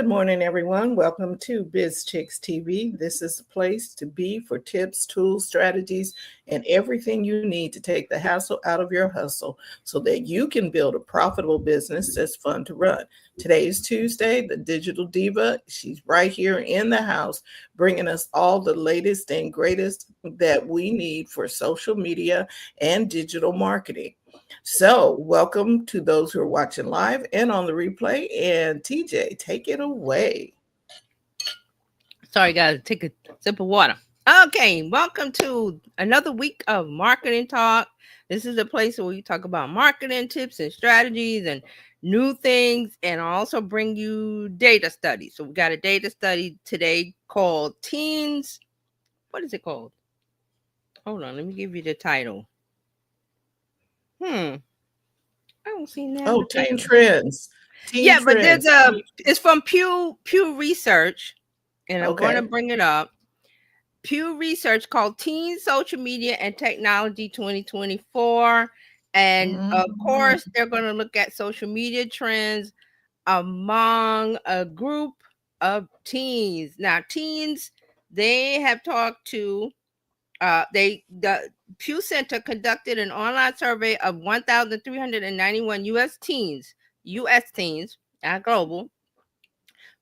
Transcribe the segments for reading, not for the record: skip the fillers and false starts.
Good morning, everyone. Welcome to Biz Chicks TV. This is the place to be for tips, tools, strategies, and everything you need to take the hassle out of your hustle so that you can build a profitable business that's fun to run. Today is Tuesday. The Digital Diva, she's right here in the house, bringing us all the latest and greatest that we need for social media and digital marketing. So, welcome to those who are watching live and on the replay. And TJ, take it away. Sorry, guys, take a sip of water. Okay, welcome to another week of Marketing Talk. This is a place where we talk about marketing tips and strategies and new things, and I also bring you data studies. So we got a data study today called Teens. What is it called? Hold on, let me give you the title. I don't see that. Oh, Teen Trends. Yeah, but there's it's from Pew Research, and I'm going to bring it up. Pew Research called Teen Social Media and Technology 2024. And of course, they're going to look at social media trends among a group of teens. Now, teens, they have talked to, the Pew Center conducted an online survey of 1,391 U.S. teens, not global,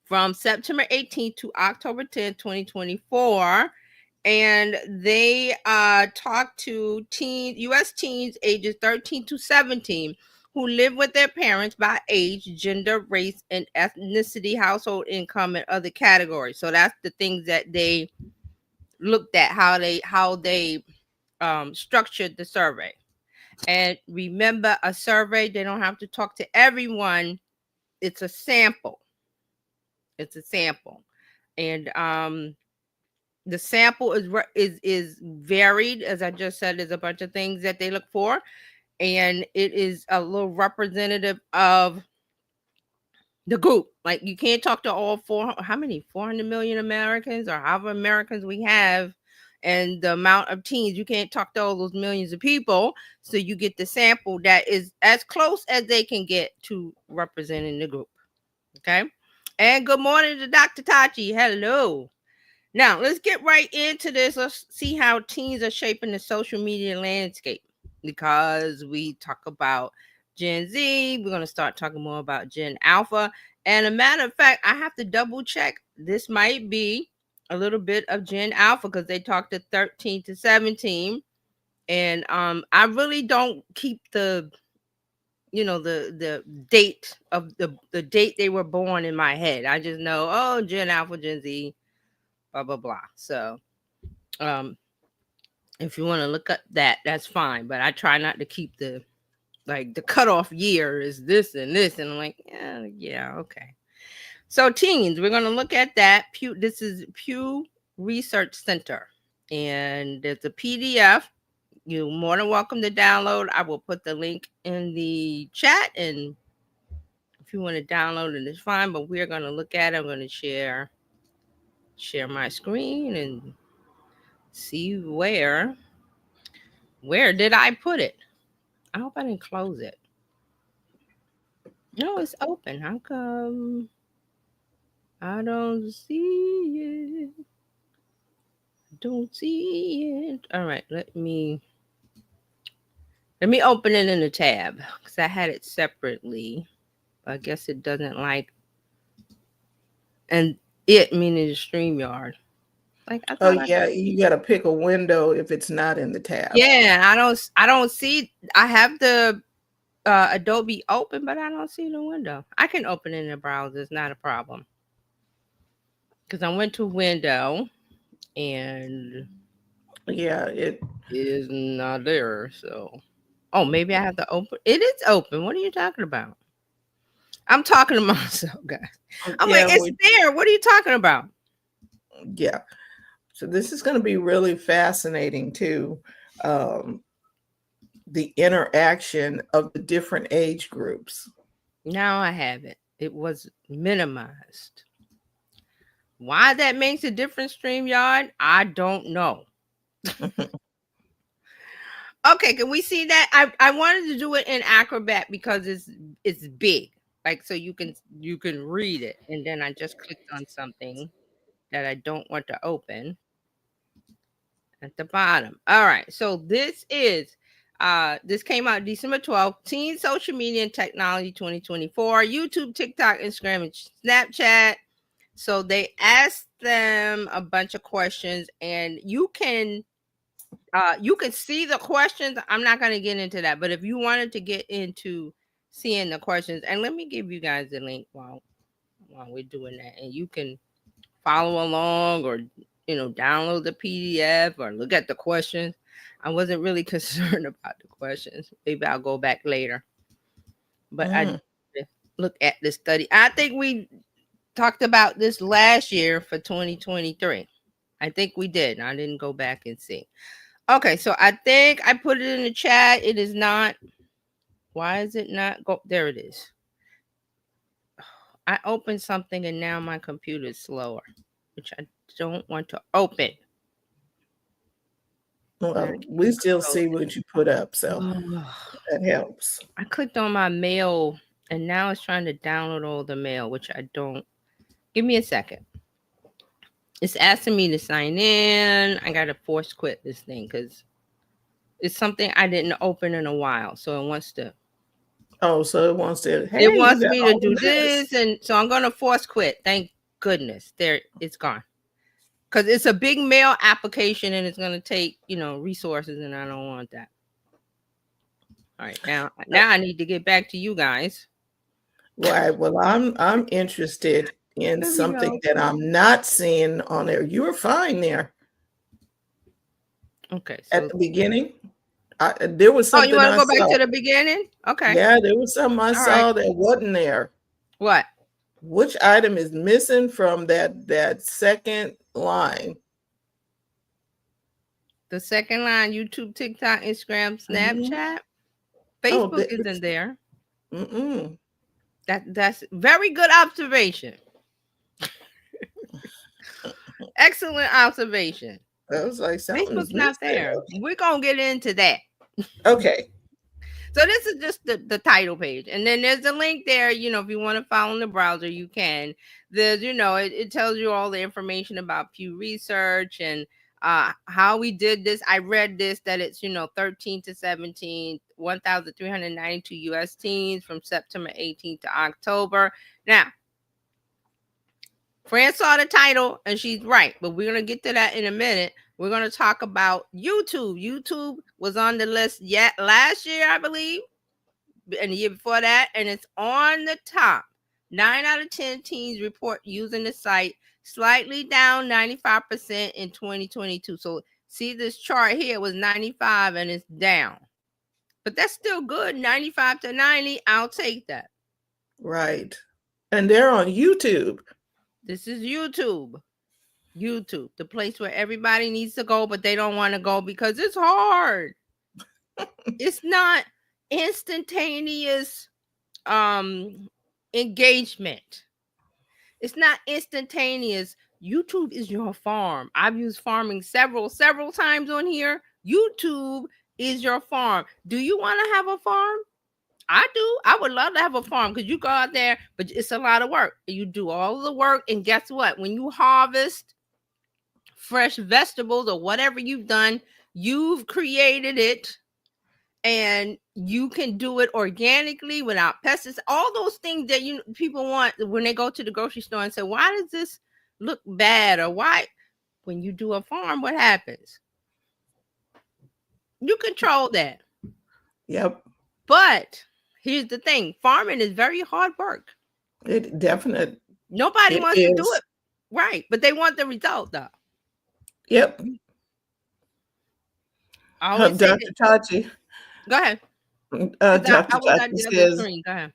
from September 18th to October 10th, 2024. And they talked to U.S. teens ages 13 to 17 who live with their parents by age, gender, race, and ethnicity, household income, and other categories. So that's the things that they looked at, how they structured the survey. And remember, a survey, they don't have to talk to everyone. It's a sample. And the sample is varied. As I just said, there's a bunch of things that they look for, and it is a little representative of the group. Like, you can't talk to all 400 million Americans, or however Americans we have, and the amount of teens. You can't talk to all those millions of people, so you get the sample that is as close as they can get to representing the group. Okay. And good morning to Dr. Tachi. Hello. Now, let's get right into this. Let's see how teens are shaping the social media landscape. Because we talk about Gen Z, we're going to start talking more about Gen Alpha. And a matter of fact, I have to double check. This might be a little bit of Gen Alpha because they talked to 13 to 17. And I really don't keep the date of the date they were born in my head. I just know, oh, Gen Alpha, Gen Z, blah blah blah. So if you want to look at that, that's fine, but I try not to keep the cutoff year is this and this, and I'm like, yeah, okay. So teens, we're going to look at that. This is Pew Research Center, and there's a PDF. You're more than welcome to download. I will put the link in the chat, and if you want to download it, it's fine, but we're going to look at it. I'm going to share my screen and see where did I put it. I hope I didn't close it. No, it's open. How come I don't see it? All right, let me open it in the tab because I had it separately. I guess it doesn't like, and it meaning the StreamYard. You got to pick a window if it's not in the tab. Yeah, I don't see. I have the Adobe open, but I don't see the window. I can open it in the browser. It's not a problem. Because I went to window, and it is not there. So, oh, maybe I have to open. It is open. What are you talking about? I'm talking to myself, guys. I'm like, it's there. What are you talking about? Yeah. So this is going to be really fascinating too. The interaction of the different age groups. Now I have it. It was minimized. Why that makes a different StreamYard, I don't know. Okay, can we see that? I wanted to do it in Acrobat because it's big. like so you can read it. And then I just clicked on something that I don't want to open at the bottom. All right, so this came out December 12th. Teen Social Media and Technology 2024, YouTube, TikTok, Instagram, and Snapchat. So they asked them a bunch of questions, and you can see the questions. I'm not going to get into that, but if you wanted to get into seeing the questions, and let me give you guys the link while we're doing that, and you can follow along or download the PDF or look at the questions. I wasn't really concerned about the questions. Maybe I'll go back later, but I look at the study. I think we talked about this last year for 2023. I think we did. I didn't go back and see. Okay, so I think I put it in the chat. It is not. Why is it not go? There it is. I opened something and now my computer is slower, which I don't want to open. Well, we still see what you put up, so that helps. I clicked on my mail and now it's trying to download all the mail, which I don't. Give me a second. It's asking me to sign in. I got to force quit this thing because it's something I didn't open in a while. So it wants to. Oh, so it wants to. Hey, it wants me to do this. And so I'm going to force quit. Thank goodness. There, it's gone. Because it's a big mail application and it's going to take, resources. And I don't want that. All right. Now I need to get back to you guys. Right. Well, I'm interested in something that I'm not seeing on there. You were fine there. Okay. So at the beginning, there was something. Oh, you want to go back to the beginning? Okay. Yeah, there was something I saw that wasn't there. What? Which item is missing from that second line? The second line: YouTube, TikTok, Instagram, Snapchat. Facebook isn't there. That's very good observation. Excellent observation. That was like Facebook's not there. We're gonna get into that. Okay. So this is just the title page. And then there's a link there, if you want to follow in the browser, you can. There's, it tells you all the information about Pew Research and how we did this. I read this, that it's, 13 to 17, 1,392 U.S. teens from September 18th to October. Now, Fran saw the title and she's right, but we're going to get to that in a minute. We're going to talk about YouTube. YouTube was on the list last year, I believe, and the year before that, and it's on the top. 9 out of 10 teens report using the site, slightly down 95% in 2022. So see this chart here, it was 95 and it's down. But that's still good, 95 to 90, I'll take that. Right. And they're on YouTube. This is YouTube. YouTube, the place where everybody needs to go, but they don't want to go because it's hard. It's not instantaneous engagement. It's not instantaneous. YouTube is your farm. I've used farming several times on here. YouTube is your farm. Do you want to have a farm? I do. I would love to have a farm because you go out there, but it's a lot of work. You do all the work, and guess what? When you harvest fresh vegetables or whatever you've done, you've created it, and you can do it organically without pesticides. All those things that people want when they go to the grocery store and say, "Why does this look bad?" or "Why?" When you do a farm, what happens? You control that. Yep. But here's the thing: farming is very hard work. It definitely. Nobody wants to do it, right? But they want the result, though. Yep. Dr. Tachi. Go ahead. Dr. Tachi says,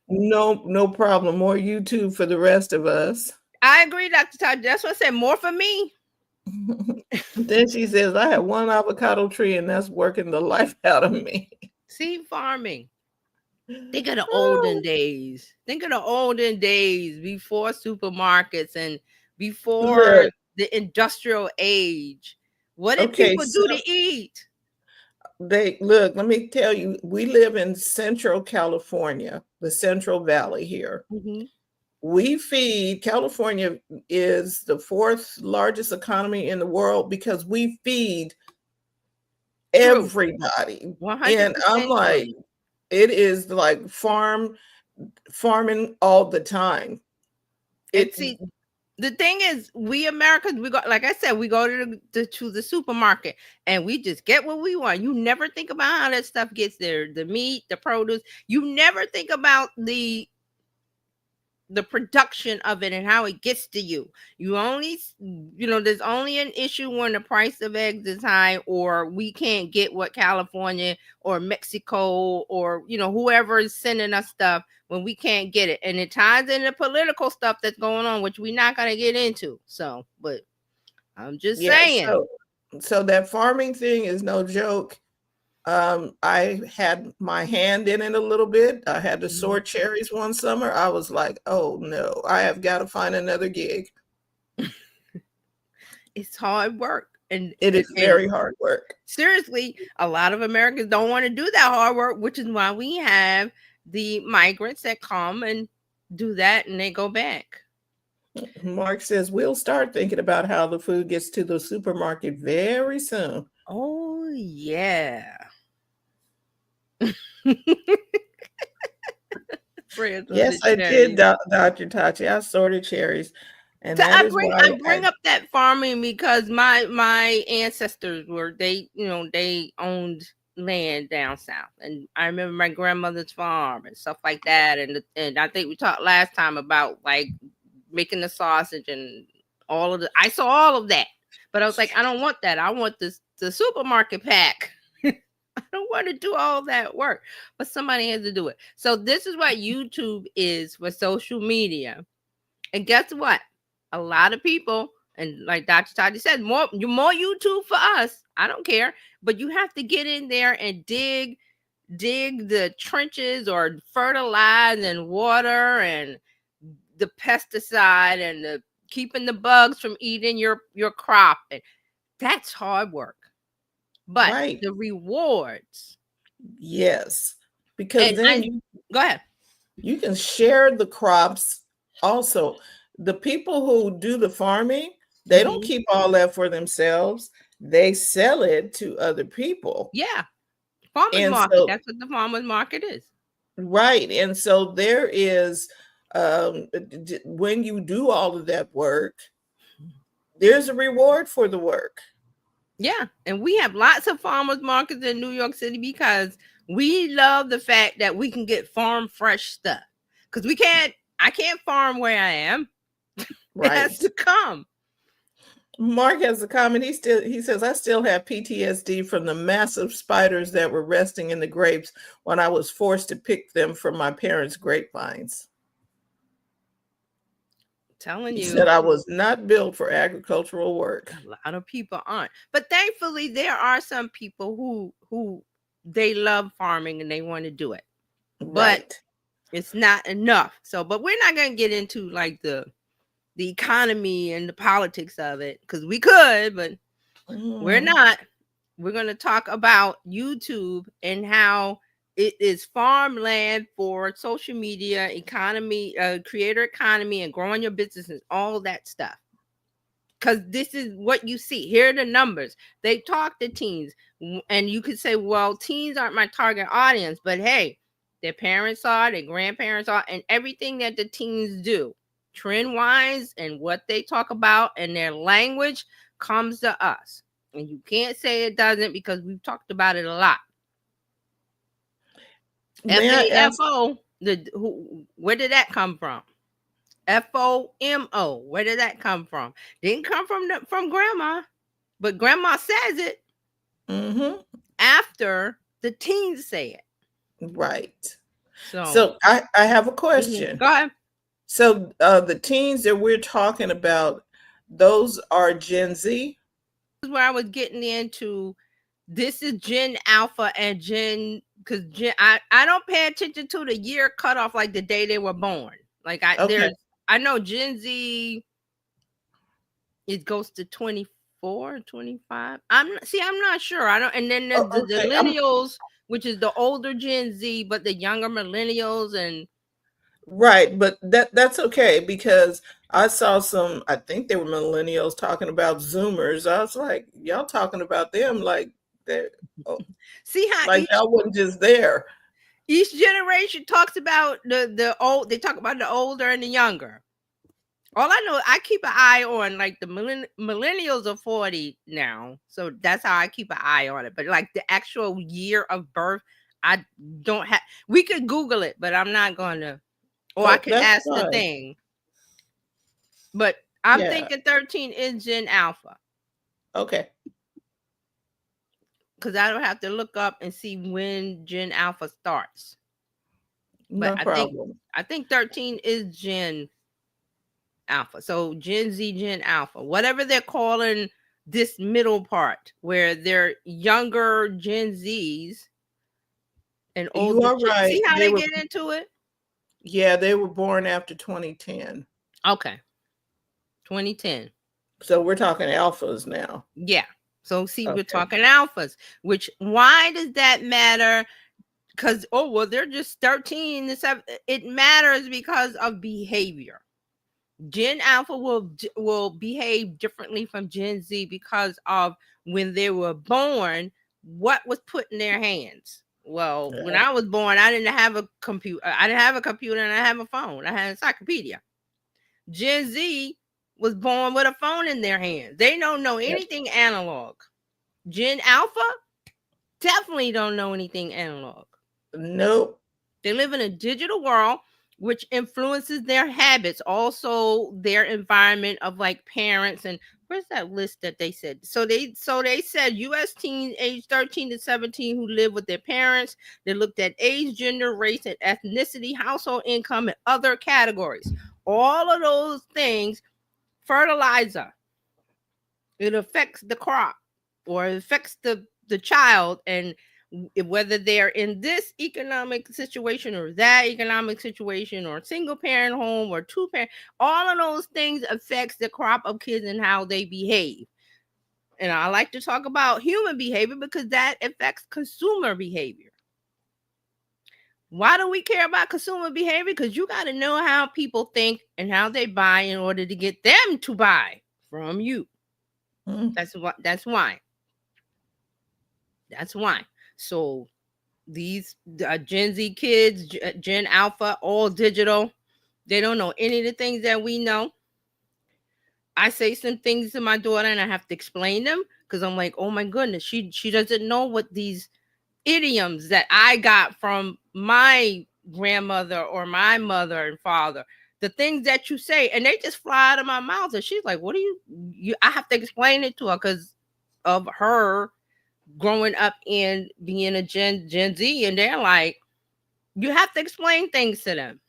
no problem. More YouTube for the rest of us. I agree, Dr. Tachi. That's what I said. More for me. Then she says, I have one avocado tree and that's working the life out of me. Seed farming. Think of the olden days. Think of the olden days before supermarkets and before the industrial age. What did people do to eat? Look, let me tell you, we live in Central California, the Central Valley here. Mm-hmm. California is the 4th largest economy in the world because we feed everybody. 100% And I'm like, true. it is like farming all the time. See, the thing is, we Americans, we go, like I said, we go to the supermarket and we just get what we want. You never think about how that stuff gets there. The meat, the produce. You never think about the production of it and how it gets to you. You only, there's only an issue when the price of eggs is high, or we can't get what California or Mexico or whoever is sending us stuff, when we can't get it. And it ties into political stuff that's going on, which we're not going to get into. So, but I'm just saying. So that farming thing is no joke. I had my hand in it a little bit. I had to sort cherries one summer. I was like, oh no, I have got to find another gig. It's hard work. And it is very hard work. Seriously, a lot of Americans don't want to do that hard work, which is why we have the migrants that come and do that and they go back. Mark says we'll start thinking about how the food gets to the supermarket very soon. Oh, yeah. Yes, I did, Dr. Tachi. I sorted cherries. And I bring up that farming because my ancestors they owned land down south, and I remember my grandmother's farm and stuff like that, and I think we talked last time about like making the sausage and all of I saw all of that, but I was like, I don't want that. I want the supermarket pack. I don't want to do all that work, but somebody has to do it. So this is what YouTube is for social media, and guess what? A lot of people, and like Dr. Toddy said, more YouTube for us. I don't care, but you have to get in there and dig the trenches or fertilize and water and the pesticide and the keeping the bugs from eating your crop. And that's hard work. But the rewards. Yes. Because then go ahead. You can share the crops also. The people who do the farming, they don't keep all that for themselves. They sell it to other people. Yeah. Farmers market. That's what the farmers market is. Right. And so there is, when you do all of that work, there's a reward for the work. Yeah. And we have lots of farmers markets in New York City because we love the fact that we can get farm fresh stuff. Because I can't farm where I am. Right. It has to come. Mark has a comment. He says, I still have PTSD from the massive spiders that were resting in the grapes when I was forced to pick them from my parents' grapevines. Telling you. He said I was not built for agricultural work. A lot of people aren't. But thankfully, there are some people who they love farming and they want to do it. But it's not enough. So, but we're not going to get into like the economy and the politics of it, because we could, but we're not. We're going to talk about YouTube and how it is farmland for social media, economy, creator economy, and growing your businesses, all that stuff. Because this is what you see. Here are the numbers. They talk to teens, and you could say, well, teens aren't my target audience, but hey, their parents are, their grandparents are, and everything that the teens do, trend-wise, and what they talk about and their language comes to us. And you can't say it doesn't, because we've talked about it a lot. FAFO, where did that come from? FOMO, where did that come from? Didn't come from grandma, but grandma says it after the teens say it. Right. So I have a question. Go ahead. So the teens that we're talking about, those are Gen Z? This is where I was getting into. This is Gen Alpha and Gen, because I don't pay attention to the year cutoff, like the day they were born. Like I know Gen Z, it goes to 20 24, 25. I'm not sure. I don't. And then there's the Okay, millennials, which is the older Gen Z, but the younger millennials and right, but that's okay because I saw some, I think they were millennials talking about Zoomers. I was like, y'all talking about them like they're see how like y'all wasn't just there. each generation talks about the old. They talk about the older and the younger. All I know, I keep an eye on like the millennials are 40 now, so that's how I keep an eye on it. But like the actual year of birth, I don't have. We could Google it, but I'm not going to. Or I could That's ask the fine. thing. But I'm Yeah. thinking 13 is Gen Alpha. Okay. Because I don't have to look up and see when Gen Alpha starts. No But problem. I think 13 is Gen Alpha. So Gen Z, Gen Alpha, whatever they're calling this middle part where they're younger Gen Zs and older. You are right. See how they get into it? Yeah, they were born after 2010. Okay. 2010. So we're talking alphas now. Yeah. So see, we're talking alphas, which why does that matter? Because, oh, well, they're just 13. It matters because of behavior. Gen Alpha will behave differently from Gen Z because of when they were born, what was put in their hands. Well, when I was born, I didn't have a computer. I didn't have a computer and I have a phone. I had an encyclopedia. Gen Z was born with a phone in their hands. They don't know anything analog. Gen Alpha definitely don't know anything analog. Nope. They live in a digital world, which influences their habits, also their environment of like parents. And where's that list that they said? So they said U.S. teens age 13 to 17 who live with their parents. They looked at age, gender, race, and ethnicity, household income, and other categories. All of those things, fertilizer. It affects the crop or it affects the child, and whether they're in this economic situation or that economic situation or single parent home or two parent, all of those things affects the crop of kids and how they behave. And I like to talk about human behavior because that affects consumer behavior. Why do we care about consumer behavior? Because you got to know how people think and how they buy in order to get them to buy from you. That's why. So these Gen Z kids, Gen Alpha, all digital, they don't know any of the things that we know. I say some things to my daughter and I have to explain them because I'm like, oh my goodness, she doesn't know what these idioms that I got from my grandmother or my mother and father, the things that you say, and they just fly out of my mouth. And she's like, what do you I have to explain it to her because of her growing up and being a Gen Z, and they're like, you have to explain things to them.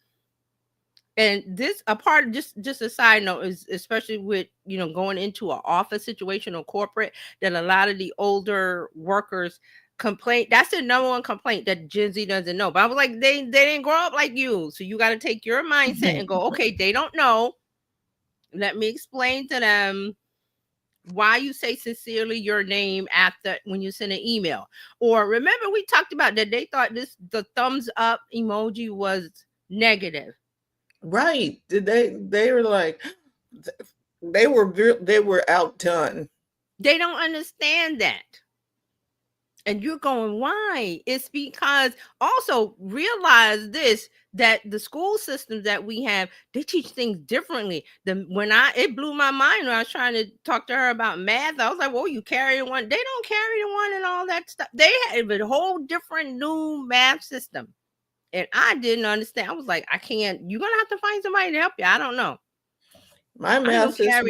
And this a part of just a side note is especially with going into an office situation or corporate, that a lot of the older workers complain. That's the number one complaint that Gen Z doesn't know. But I was like, they didn't grow up like you, so you got to take your mindset and go, okay, they don't know. Let me explain to them why you say sincerely your name after when you send an email. Or remember we talked about that they thought the thumbs up emoji was negative. Right. They were like they were outdone. They don't understand that. And you're going, why? It's because also realize this, that the school systems that we have, they teach things differently. It blew my mind when I was trying to talk to her about math. I was like, well, you carry one. They don't carry the one and all that stuff. They have a whole different new math system. And I didn't understand. I was like, I can't, you're going to have to find somebody to help you. I don't know. My math system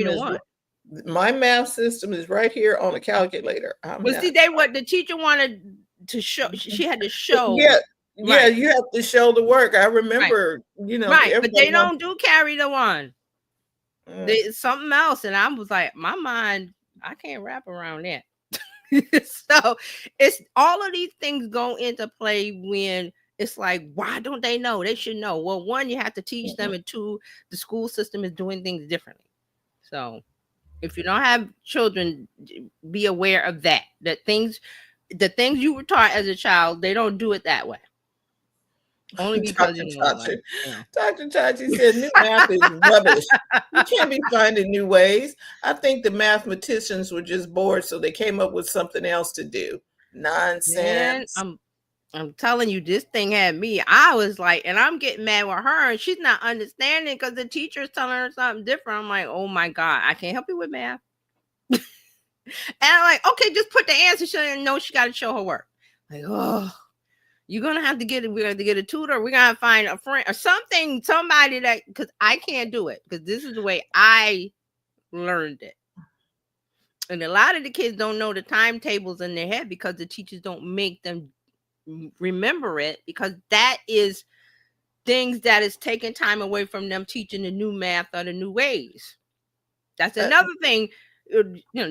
is right here on a calculator. See, what the teacher wanted to show, she had to show. Yeah, you have to show the work. I remember, but they don't do carry the one. It's something else. And I was like, my mind, I can't wrap around that. So it's all of these things go into play when it's like, why don't they know? They should know. Well, one, you have to teach them, and two, the school system is doing things differently. So If you don't have children, be aware of that. The things you were taught as a child, they don't do it that way. Only because Dr. Chachi said new math is rubbish. You can't be finding new ways. I think the mathematicians were just bored, so they came up with something else to do. Nonsense. Man, I'm telling you, this thing had me. I was like, and I'm getting mad with her, and she's not understanding because the teacher's telling her something different. I'm like, oh my God, I can't help you with math. And I'm like, okay, just put the answer. She didn't know she got to show her work. Like, oh, you're gonna have to we have to get a tutor. We're gonna find a friend or something, somebody that, because I can't do it, because this is the way I learned it. And a lot of the kids don't know the timetables in their head because the teachers don't make them remember it, because that is things that is taking time away from them teaching the new math or the new ways. That's another thing,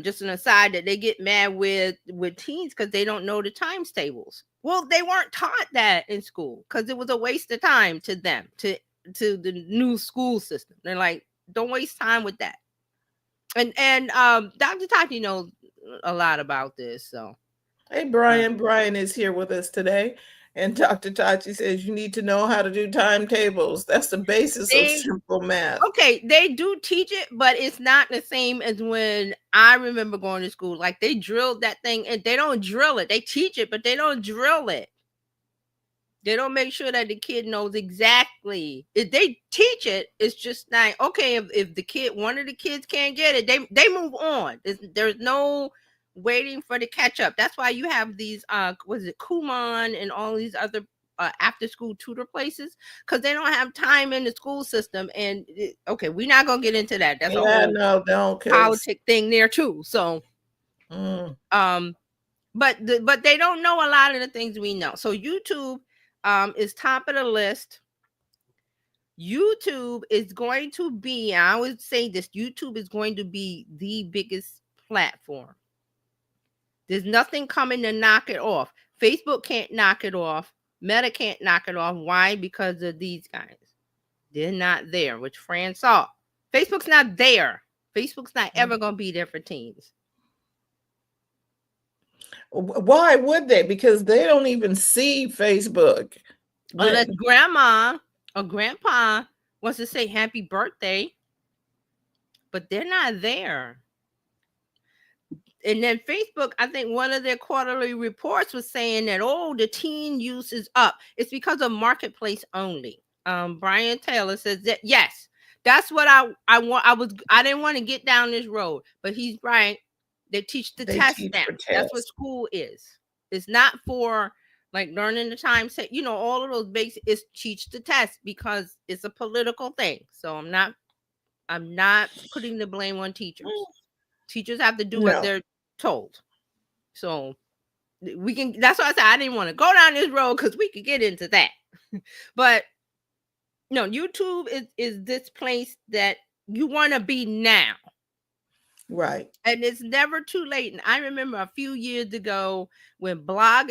just an aside, that they get mad with teens because they don't know the times tables. Well, they weren't taught that in school because it was a waste of time to them, to the new school system. They're like, don't waste time with that. And Dr. Tati knows a lot about this. So, hey, Brian. Brian is here with us today. And Dr. Tachi says you need to know how to do timetables. That's the basis of simple math. Okay, they do teach it, but it's not the same as when I remember going to school. Like, they drilled that thing, and they don't drill it. They teach it, but they don't drill it. They don't make sure that the kid knows exactly. If they teach it, it's just like, okay, if one of the kids can't get it, they move on. There's no waiting for the catch up. That's why you have these Kumon and all these other after school tutor places, because they don't have time in the school system. And okay, we're not gonna get into that. That's a whole politic thing there too. So but they don't know a lot of the things we know. So YouTube is top of the list. YouTube is going to be, I would say this, YouTube is going to be the biggest platform. There's nothing coming to knock it off. Facebook can't knock it off. Meta can't knock it off. Why? Because of these guys. They're not there, which Fran saw. Facebook's not there. Facebook's not ever going to be there for teens. Why would they? Because they don't even see Facebook. Unless grandma or grandpa wants to say happy birthday, but they're not there. And then Facebook, I think one of their quarterly reports was saying that, the teen use is up. It's because of marketplace only. Brian Taylor says that, yes, that's what I want. I didn't want to get down this road, but he's right. They teach the test now. That's what school is. It's not for like learning the time set, all of those basics. Is teach the test because it's a political thing. So I'm not putting the blame on teachers. Teachers have to do what they're told. So we can. That's why I said I didn't want to go down this road, because we could get into that. But no, YouTube is this place that you want to be now. Right. And it's never too late. And I remember a few years ago when Web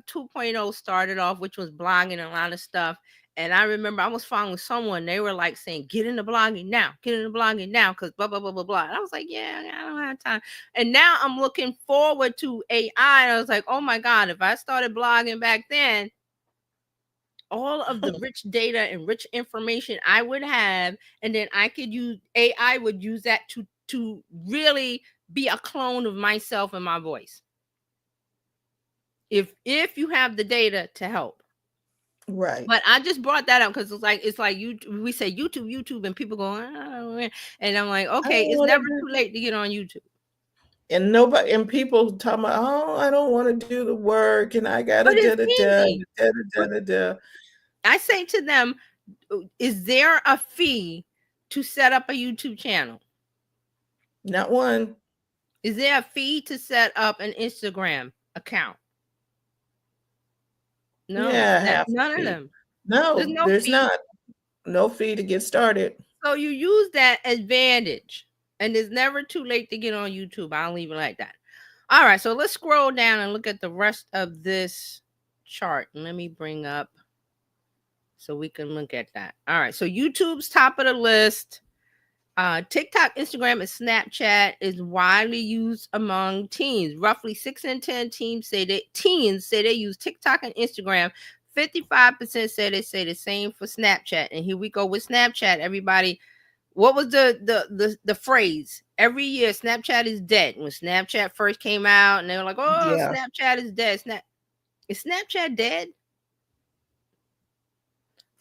2.0 started off, which was blogging a lot of stuff. And I remember I was following someone, they were like saying, get into blogging now, because blah, blah, blah, blah, blah. And I was like, yeah, I don't have time. And now I'm looking forward to AI. And I was like, oh my God, if I started blogging back then, all of the rich data and rich information I would have, and then I could use AI, would use that to really be a clone of myself and my voice. If you have the data to help. Right. But I just brought that up because it's like we say YouTube, and people go, oh, and I'm like, okay, it's never too late to get on YouTube. And people talk about, I don't want to do the work, and I gotta da. I say to them, is there a fee to set up a YouTube channel? Not one. Is there a fee to set up an Instagram account? No, none of them. No, there's not. No fee to get started. So you use that advantage, and it's never too late to get on YouTube. I'll leave it like that. All right, so let's scroll down and look at the rest of this chart. Let me bring up so we can look at that. All right, so YouTube's top of the list. TikTok, Instagram, and Snapchat is widely used among teens. Roughly 6 in 10 teens say they use TikTok and Instagram. 55% say the same for Snapchat. And here we go with Snapchat. Everybody, what was the phrase? Every year, Snapchat is dead. When Snapchat first came out, and they were like, "Oh, yeah. Snapchat is dead." Is Snapchat dead?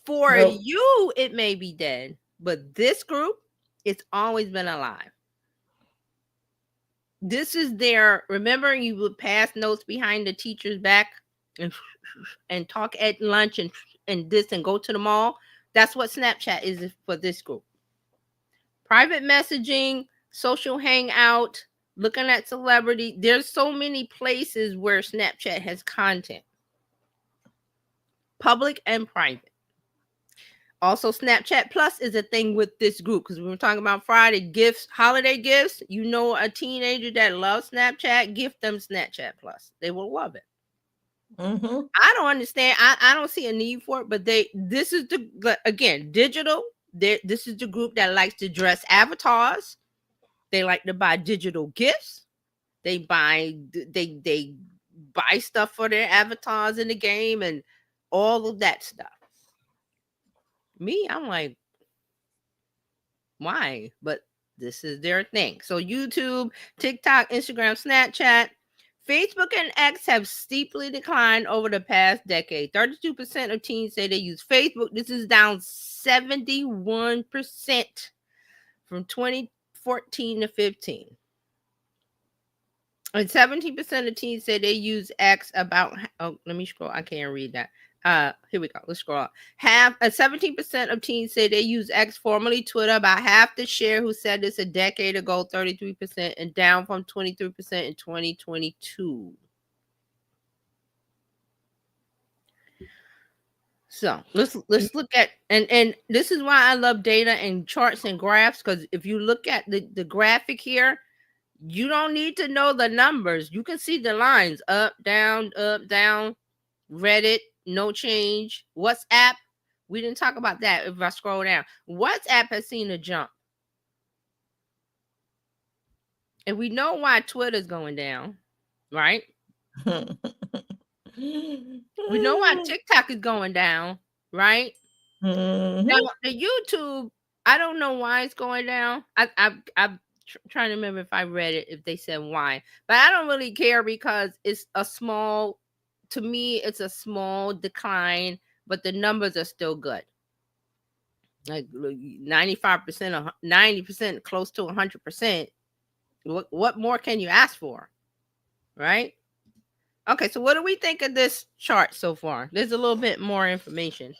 For you, it may be dead, but this group, it's always been alive. This is their, remember you would pass notes behind the teacher's back and talk at lunch and this and go to the mall? That's what Snapchat is for this group. Private messaging, social hangout, looking at celebrity. There's so many places where Snapchat has content. Public and private. Also, Snapchat Plus is a thing with this group because we were talking about Friday gifts, holiday gifts. You know, a teenager that loves Snapchat, gift them Snapchat Plus. They will love it. Mm-hmm. I don't understand. I don't see a need for it, but this is again, digital. This is the group that likes to dress avatars. They like to buy digital gifts. They buy stuff for their avatars in the game and all of that stuff. Me, I'm like, why? But this is their thing. So YouTube, TikTok, Instagram, Snapchat, Facebook, and X have steeply declined over the past decade. 32% of teens say they use Facebook. This is down 71% from 2014 to 15. And 17% of teens say they use X about, let me scroll. I can't read that. Here we go. Let's scroll up. 17% of teens say they use X, formerly Twitter. About half the share who said this a decade ago, 33%, and down from 23% in 2022. So let's look at, and this is why I love data and charts and graphs, because if you look at the graphic here, you don't need to know the numbers. You can see the lines up, down, Reddit, no change. WhatsApp, we didn't talk about that. If I scroll down, WhatsApp has seen a jump. And we know why Twitter's going down, right? We know why TikTok is going down, right? Mm-hmm. Now, the YouTube, I don't know why it's going down. I'm trying to remember if I read it, if they said why. But I don't really care because it's a small, to me, it's a small decline, but the numbers are still good. Like 95% or 90%, close to 100%. What more can you ask for? Right? Okay, so what do we think of this chart so far? There's a little bit more information.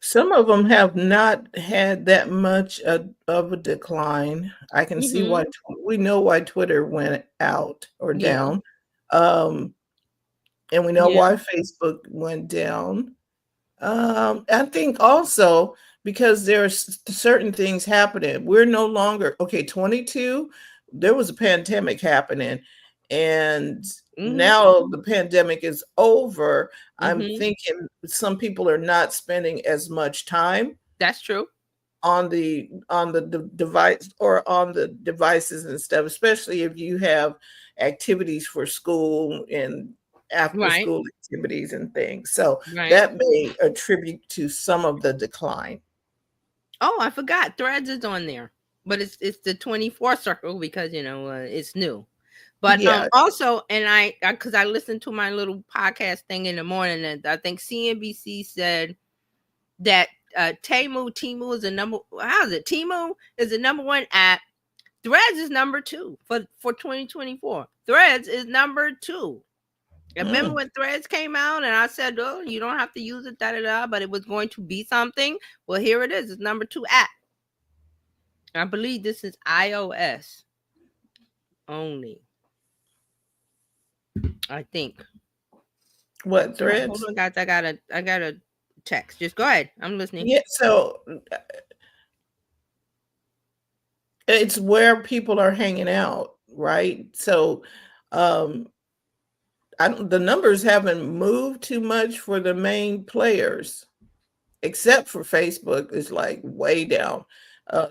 Some of them have not had that much of a decline. I can see why. We know why Twitter went out or down. And we know why Facebook went down. I think also because there are certain things happening. We're no longer, 22, there was a pandemic happening. And now the pandemic is over. I'm thinking some people are not spending as much time. That's true. On the device or on the devices and stuff, especially if you have activities for school and after school activities and things. So that may attribute to some of the decline. Oh, I forgot. Threads is on there, but it's the 24 circle because it's new. But also, and because I listened to my little podcast thing in the morning, and I think CNBC said that Temu is the number. How is it? Temu is the number one app. Threads is number 2 for 2024. Threads is number 2. Remember when Threads came out, and I said, "Oh, you don't have to use it, but it was going to be something." Well, here it is. It's number 2 app. I believe this is iOS only. I think. What, Threads? Hold on, guys. I got a text. Just go ahead. I'm listening. Yeah. So it's where people are hanging out, right? So the numbers haven't moved too much for the main players. except for Facebook, is like way down.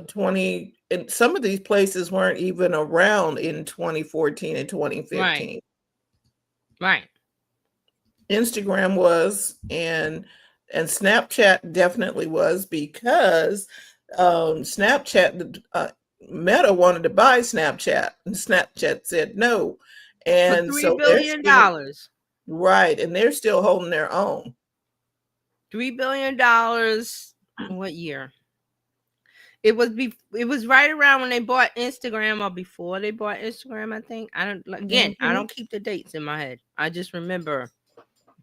20 and some of these places weren't even around in 2014 and 2015. Right. Instagram was, and Snapchat definitely was, because Snapchat, Meta wanted to buy Snapchat, and Snapchat said no, and for $3 so billion. Right, and they're still holding their own. $3 billion. What year? It was right around when they bought Instagram, or before they bought Instagram, I think. I don't keep the dates in my head. I just remember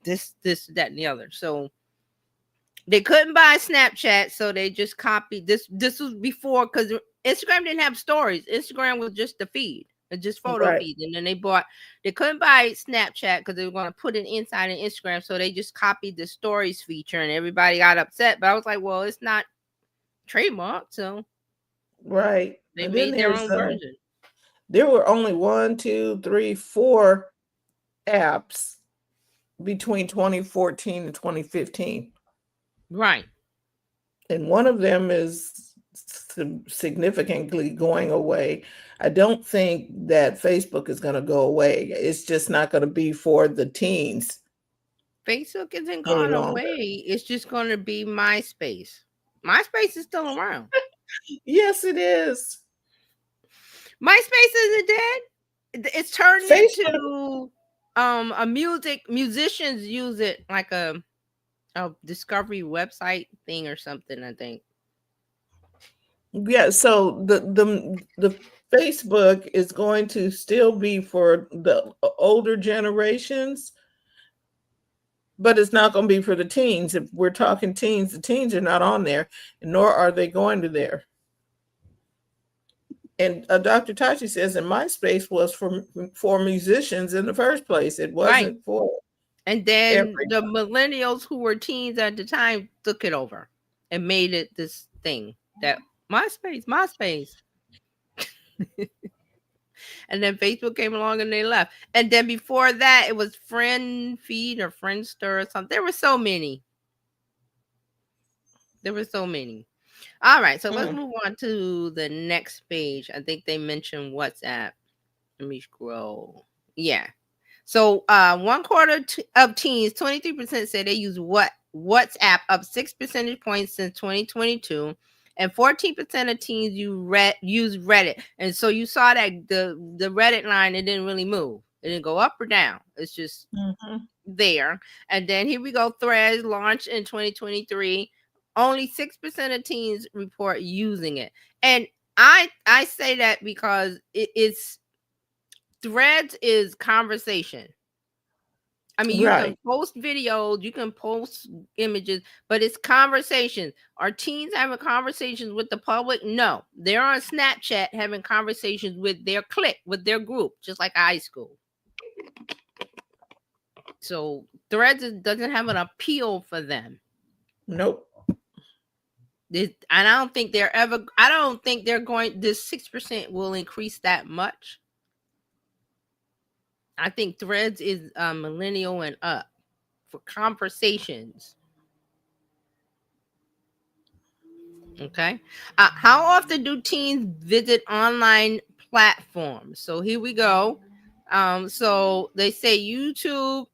this, that, and the other. So they couldn't buy Snapchat, so they just copied this. This was before, because Instagram didn't have stories. Instagram was just the feed, just photo feed. And then they couldn't buy Snapchat because they were going to put it inside of Instagram. So they just copied the stories feature, and everybody got upset. But I was like, well, it's not trademarked, so they made their own version. There were only 1, 2, 3, 4 apps between 2014 and 2015. Right. And one of them is significantly going away. I don't think that Facebook is going to go away. It's just not going to be for the teens. Facebook isn't going away. It's just going to be MySpace. MySpace is still around. Yes, it is. MySpace isn't dead. It's turned into a musicians use it like a discovery website thing or something, I think. Yeah, so the Facebook is going to still be for the older generations, but it's not going to be for the teens. If we're talking teens, the teens are not on there, nor are they going to there. And Dr. Tachi says, and MySpace was for musicians in the first place. It wasn't for. And then the millennials who were teens at the time took it over and made it this thing that MySpace. And then Facebook came along and they left. And then before that, it was Friend Feed or Friendster or something. There were so many. All right, so let's move on to the next page. I think they mentioned WhatsApp. Let me scroll. Yeah. So 1/4 of teens, 23%, say they use WhatsApp, up 6 percentage points since 2022. And 14% of teens use Reddit. And so you saw that the Reddit line, it didn't really move. It didn't go up or down. It's just there. And then here we go. Threads launched in 2023. Only 6% of teens report using it. And I say that because it's Threads is conversation. I mean, you can post videos, you can post images, but it's conversations. Are teens having conversations with the public? No. They're on Snapchat having conversations with their clique, with their group, just like high school. So Threads doesn't have an appeal for them. Nope. And I don't think they're going, this 6% will increase that much. I think Threads is millennial and up for conversations. Okay. How often do teens visit online platforms? So here we go. So they say YouTube,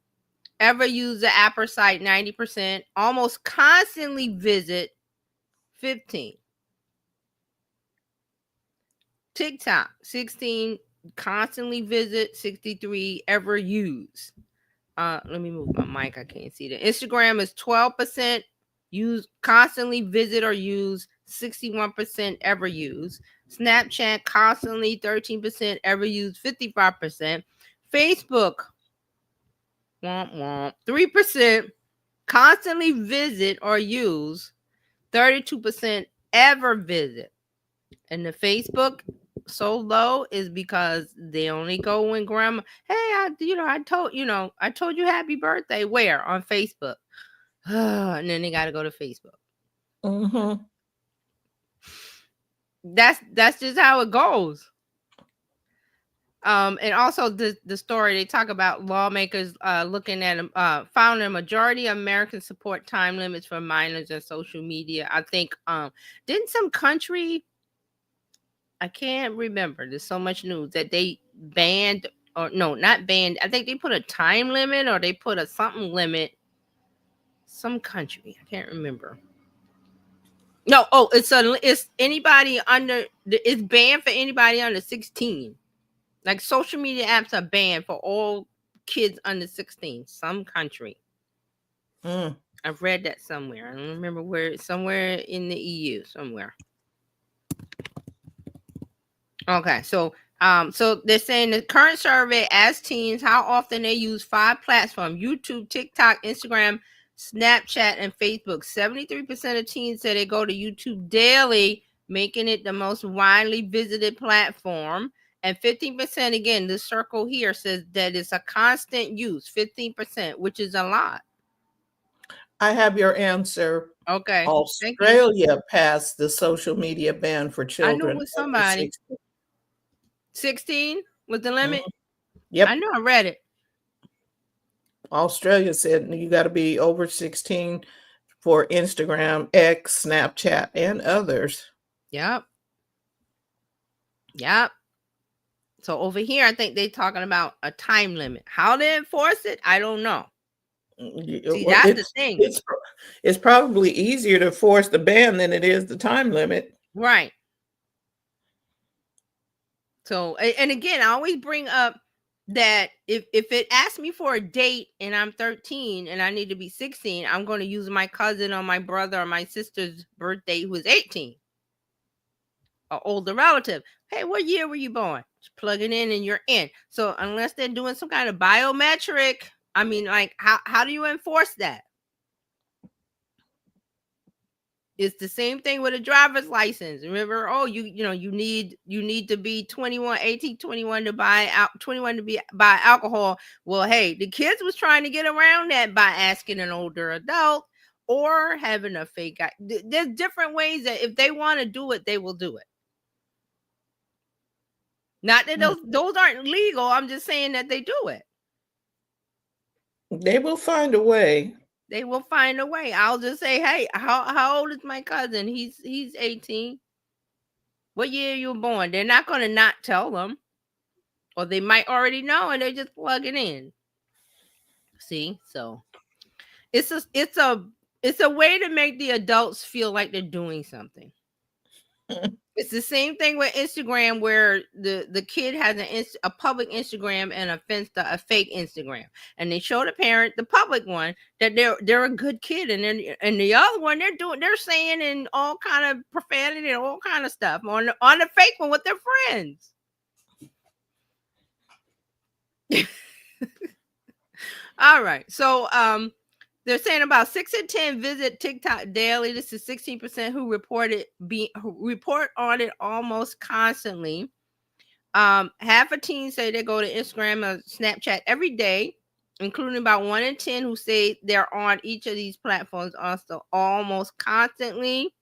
ever use the app or site, 90%, almost constantly visit, 15. TikTok, 16, constantly visit, 63, ever use. Let me move my mic. I can't see that. Instagram is 12%, use, constantly visit or use, 61% ever use. Snapchat, constantly, 13%, ever use, 55%. Facebook, 3%, constantly visit or use, 32% ever visit. And the Facebook so low is because they only go when grandma, hey, I told you happy birthday. Where? On Facebook. And then they got to go to Facebook. That's just how it goes. And also the story, they talk about lawmakers looking at found a majority of Americans support time limits for minors and social media. I think didn't some country, I can't remember, there's so much news, that they banned, or no, not banned, I think they put a time limit, or they put a something limit, some country, I can't remember. No, it's anybody under, it's banned for anybody under 16. Like social media apps are banned for all kids under 16. Some country. I've read that somewhere. I don't remember where. Somewhere in the EU, somewhere. Okay, so they're saying the current survey asks teens how often they use 5 platforms: YouTube, TikTok, Instagram, Snapchat, and Facebook. 73% of teens say they go to YouTube daily, making it the most widely visited platform. And 15%, again, the circle here says that it's a constant use, 15%, which is a lot. I have your answer. Okay. Australia passed the social media ban for children. I know with somebody. 16 was the limit? Yep. I know, I read it. Australia said you got to be over 16 for Instagram, X, Snapchat, and others. Yep. So over here, I think they're talking about a time limit. How to enforce it, I don't know. See, that's the thing. It's probably easier to force the ban than it is the time limit. Right. So, and again, I always bring up that if it asks me for a date and I'm 13 and I need to be 16, I'm going to use my cousin or my brother or my sister's birthday who is 18. An older relative. Hey, what year were you born? Just plug it in and you're in. So unless they're doing some kind of biometric, I mean, like, how do you enforce that? It's the same thing with a driver's license. Remember, you need to be 21, 18, 21 to buy 21 to buy alcohol. Well, hey, the kids was trying to get around that by asking an older adult or having a fake guy. There's different ways that if they want to do it, they will do it. Not that those aren't legal. I'm just saying that they do it. They will find a way. They will find a way. I'll just say, hey, how old is my cousin? He's 18. What year you were born? They're not going to not tell them. Or they might already know and they just plug it in. See? So it's a way to make the adults feel like they're doing something. It's the same thing with Instagram, where the kid has a public Instagram and a fake Instagram, and they show the parent, the public one, that they're a good kid, and the other one they're saying in all kind of profanity and all kind of stuff on the fake one with their friends. All right, so they're saying about 6 in 10 visit TikTok daily. This is 16% who report on it almost constantly. Half of teens say they go to Instagram or Snapchat every day, including about 1 in 10 who say they're on each of these platforms also almost constantly.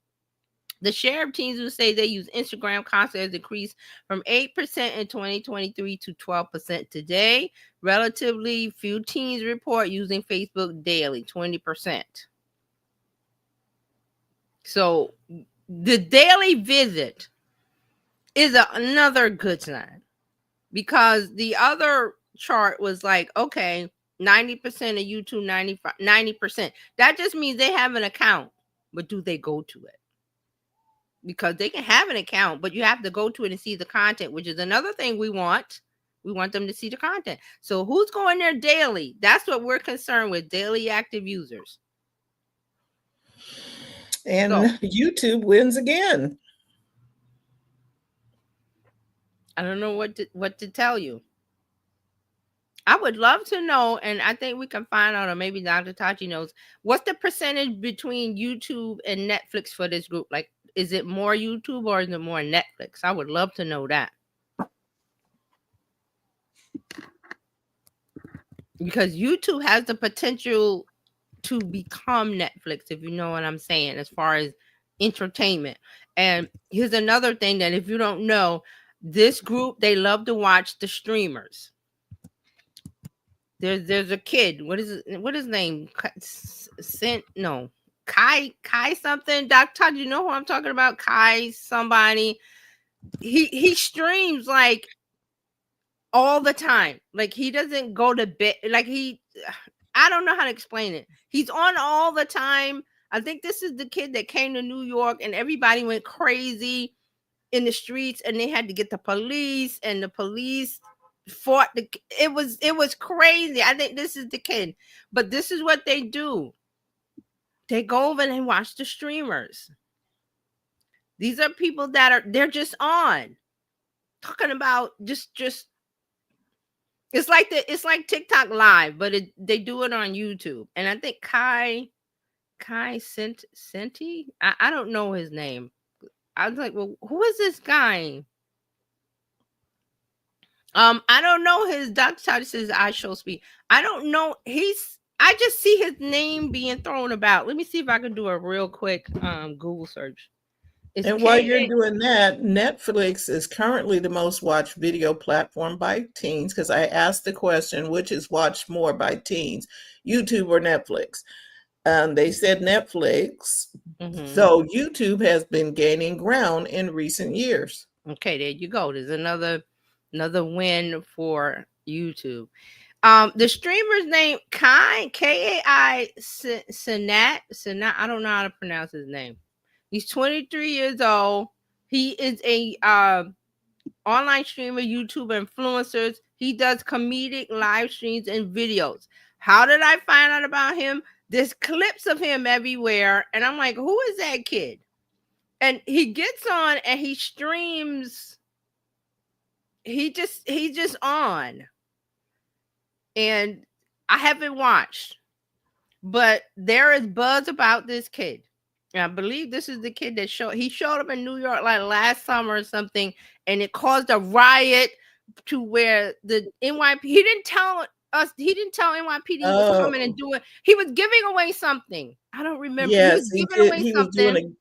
The share of teens who say they use Instagram constantly has decreased from 8% in 2023 to 12% today. Relatively few teens report using Facebook daily, 20%. So the daily visit is another good sign, because the other chart was like, okay, 90% of YouTube, 90%. That just means they have an account, but do they go to it? Because they can have an account, but you have to go to it and see the content, which is another thing we want. We want them to see the content. So who's going there daily? That's what we're concerned with, daily active users. And YouTube wins again. I don't know what to tell you. I would love to know, and I think we can find out, or maybe Dr. Tachi knows, what's the percentage between YouTube and Netflix for this group? Like, is it more YouTube or is it more Netflix? I would love to know that. Because YouTube has the potential to become Netflix, if you know what I'm saying, as far as entertainment. And here's another thing that if you don't know, This group, they love to watch the streamers. There's a kid. What is his name? Kai something. Doc Todd, you know who I'm talking about? Kai somebody. He streams like all the time. Like he doesn't go to bed. Like I don't know how to explain it. He's on all the time. I think this is the kid that came to New York and everybody went crazy in the streets and they had to get the police, and the police fought. It was crazy. I think this is the kid, but this is what they do. They go over and watch the streamers. These are people that they're just on talking about just it's like TikTok live, but they do it on YouTube. And I think Kai Senti, I don't know his name. I was like, well, who is this guy? I don't know his. Dr. Todd says I show speed. I don't know. I just see his name being thrown about. Let me see if I can do a real quick Google search. And while you're doing that, Netflix is currently the most watched video platform by teens, because I asked the question, which is watched more by teens, YouTube or Netflix? They said Netflix. Mm-hmm. So YouTube has been gaining ground in recent years. Okay, there you go. There's another win for YouTube. The streamer's name, Kai Cenat. I don't know how to pronounce his name. He's 23 years old. He is a online streamer, YouTuber, influencers. He does comedic live streams and videos. How did I find out about him? There's clips of him everywhere, and I'm like, who is that kid? And he gets on and he streams. He's just on. And I haven't watched, but there is buzz about this kid. And I believe this is the kid that showed up in New York like last summer or something, and it caused a riot to where the NYPD, he didn't tell NYPD he was coming and doing. He was giving away something. I don't remember. Yes, he was doing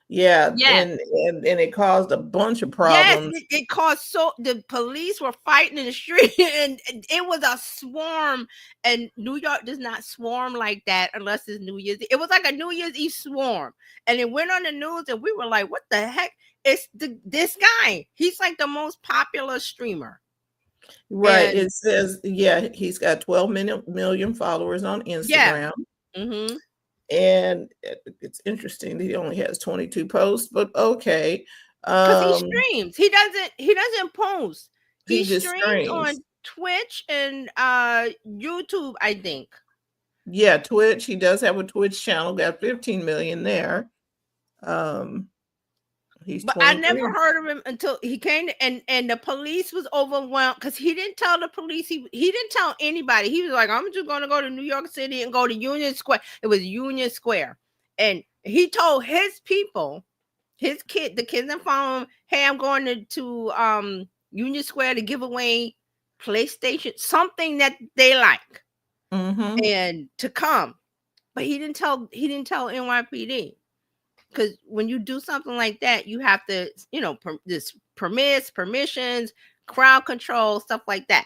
Yeah. And it caused a bunch of problems. Yes, it caused the police were fighting in the street, and it was a swarm. And New York does not swarm like that unless it's New Year's Eve. It was like a New Year's Eve swarm, and it went on the news, and we were like, "What the heck?" It's this guy. He's like the most popular streamer. Right. And it says, he's got 12 million followers on Instagram. Yeah. Mm-hmm. And it's interesting that he only has 22 posts, but okay. Because he streams. He doesn't post. He just streams on Twitch and YouTube, I think. Yeah, Twitch. He does have a Twitch channel, got 15 million there. But I never heard of him until he came, and the police was overwhelmed because he didn't tell the police. He didn't tell anybody. He was like, I'm just going to go to New York City and go to Union Square. It was Union Square. And he told his people, the kids that follow him, hey, I'm going to Union Square to give away PlayStation, something that they like, and to come. But he didn't tell NYPD. Because when you do something like that, you have to, this permissions, crowd control, stuff like that.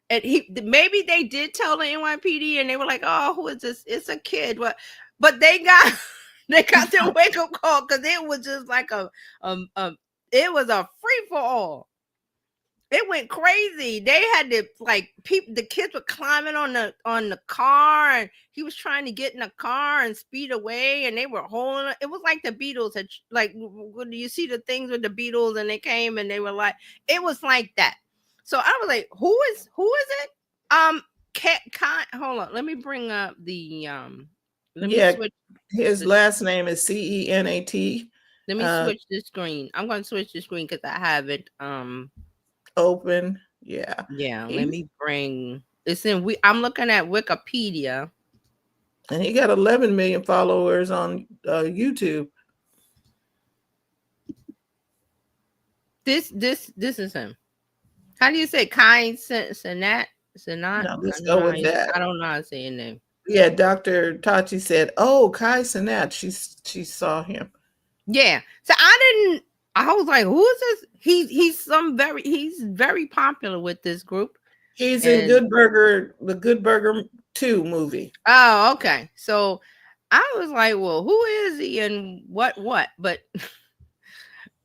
And maybe they did tell the NYPD, and they were like, "Oh, who is this? It's a kid." But they got their wake up call because it was just like it was a free for all. It went crazy. They had to the kids were climbing on the car, and he was trying to get in the car and speed away, and they were holding it. It was like the Beatles had when you see the things with the Beatles, and they came and they were like, it was like that. So I was like, who is it? Hold on, let me bring up the switch. His last name is Cenat. Let me switch the screen. I'm going to switch the screen because I have it open. Let me bring this in. I'm looking at Wikipedia, and he got 11 million followers on YouTube. This is him. How do you say Kai Cenat? No, let's go with that. I don't know how to say your name. Yeah, Dr. Tachi said, "Oh, Kai Cenat." She saw him. Yeah. So I I was like, who is this? He's very popular with this group. He's in Good Burger, the Good Burger 2 movie. Oh, okay. So I was like, well, who is he and what? But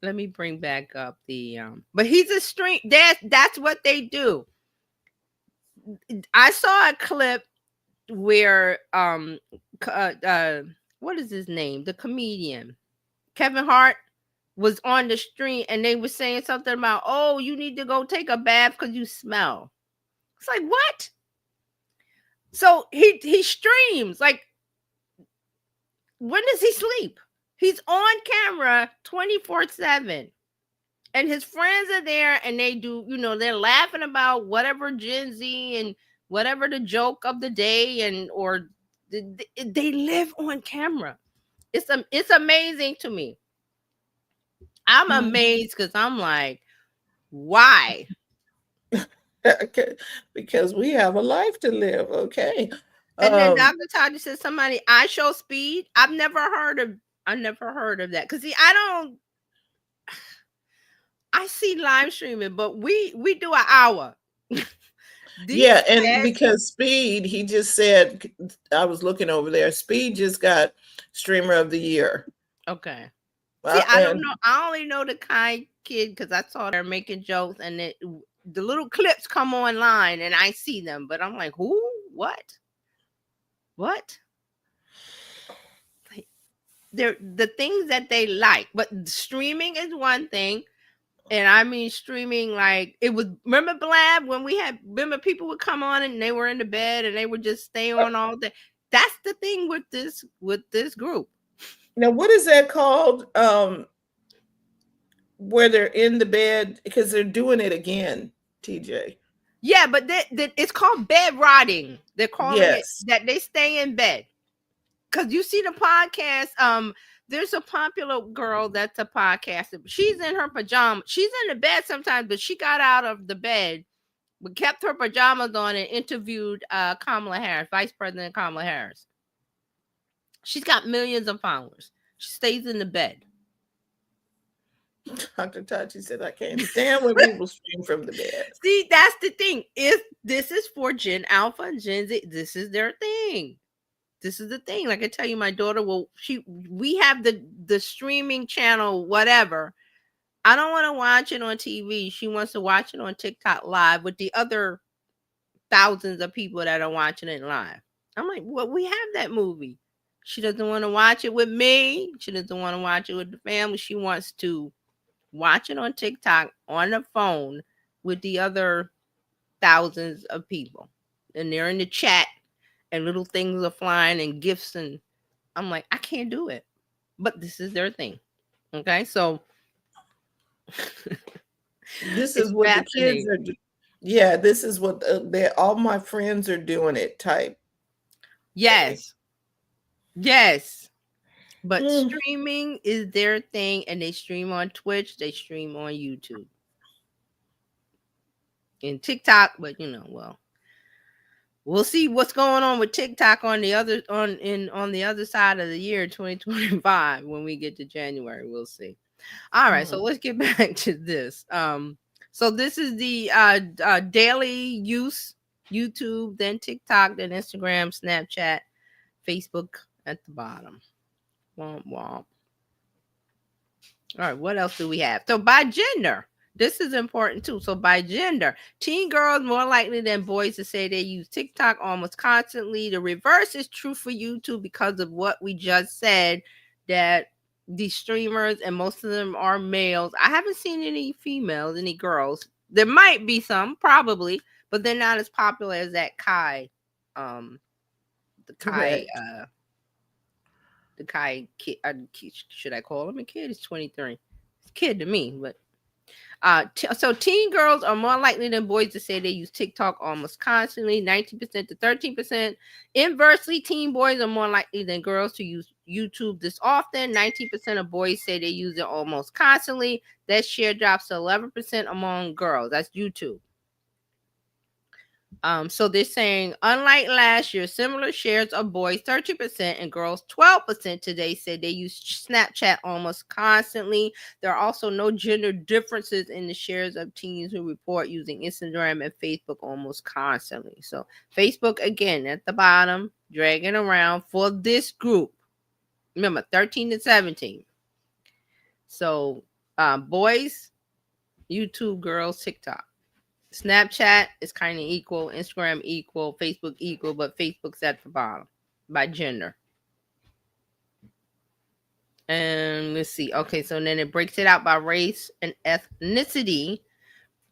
let me bring back up the but he's a stream. That's what they do. I saw a clip where what is his name? The comedian Kevin Hart was on the street and they were saying something about, oh, you need to go take a bath because you smell. It's like, what? So he streams. Like, when does he sleep? He's on camera 24/7. And his friends are there and they do, they're laughing about whatever Gen Z and whatever the joke of the day or they live on camera. It's amazing to me. I'm amazed because I'm like, why? Because we have a life to live. Okay. And then Dr. Toddy said somebody, I Show Speed. I've never heard of that. Because see, I see live streaming, but we do an hour. Yeah, and because Speed, he just said, I was looking over there, Speed just got Streamer of the Year. Okay. See, I don't know. I only know the Kai kid because I saw they're making jokes and the little clips come online and I see them, but I'm like, who? What? They're the things that they like, but streaming is one thing. And I mean streaming, like it was, remember Blab when remember people would come on and they were in the bed and they would just stay on all day. That's the thing with this group. Now, what is that called? Where they're in the bed because they're doing it again, TJ. Yeah, but it's called bed rotting. They're calling it that they stay in bed. Because you see the podcast, there's a popular girl that's a podcaster. She's in her pajamas. She's in the bed sometimes, but she got out of the bed, but kept her pajamas on and interviewed Kamala Harris, Vice President Kamala Harris. She's got millions of followers. She stays in the bed. Dr. Tachi said, I can't stand when people stream from the bed. See, that's the thing. This is for Gen Alpha and Gen Z. This is their thing. This is the thing. Like I tell you, my daughter we have the streaming channel, whatever. I don't want to watch it on TV. She wants to watch it on TikTok live with the other thousands of people that are watching it live. I'm like, well, we have that movie. She doesn't want to watch it with me. She doesn't want to watch it with the family. She wants to watch it on TikTok on the phone with the other thousands of people. And they're in the chat and little things are flying and gifts. And I'm like, I can't do it. But this is their thing. Okay. So this is what the kids are doing. Yeah, this is what all my friends are doing it type. Yes. Yes. But streaming is their thing, and they stream on Twitch, they stream on YouTube. And TikTok, but we'll see what's going on with TikTok on the other side of the year 2025 when we get to January. We'll see. All right, so let's get back to this. So this is the daily use: YouTube, then TikTok, then Instagram, Snapchat, Facebook at the bottom. Womp womp. All right, what else do we have? So by gender, this is important too. So by gender, teen girls more likely than boys to say they use TikTok almost constantly. The reverse is true for YouTube because of what we just said, that these streamers, and most of them are males. I haven't seen any females, any girls. There might be some, probably, but they're not as popular as that Kai. The Kai kid, should I call him a kid? He's 23. He's a kid to me, but so teen girls are more likely than boys to say they use TikTok almost constantly, 19% to 13%. Inversely, teen boys are more likely than girls to use YouTube this often. 19% of boys say they use it almost constantly. That share drops to 11% among girls. That's YouTube. So they're saying, unlike last year, similar shares of boys 30% and girls 12% today said they use Snapchat almost constantly. There are also no gender differences in the shares of teens who report using Instagram and Facebook almost constantly. So Facebook, again, at the bottom, dragging around for this group. Remember, 13 to 17. So boys, YouTube, girls, TikTok. Snapchat is kind of equal, Instagram equal, Facebook equal, but Facebook's at the bottom by gender. And let's see. Okay, so then it breaks it out by race and ethnicity.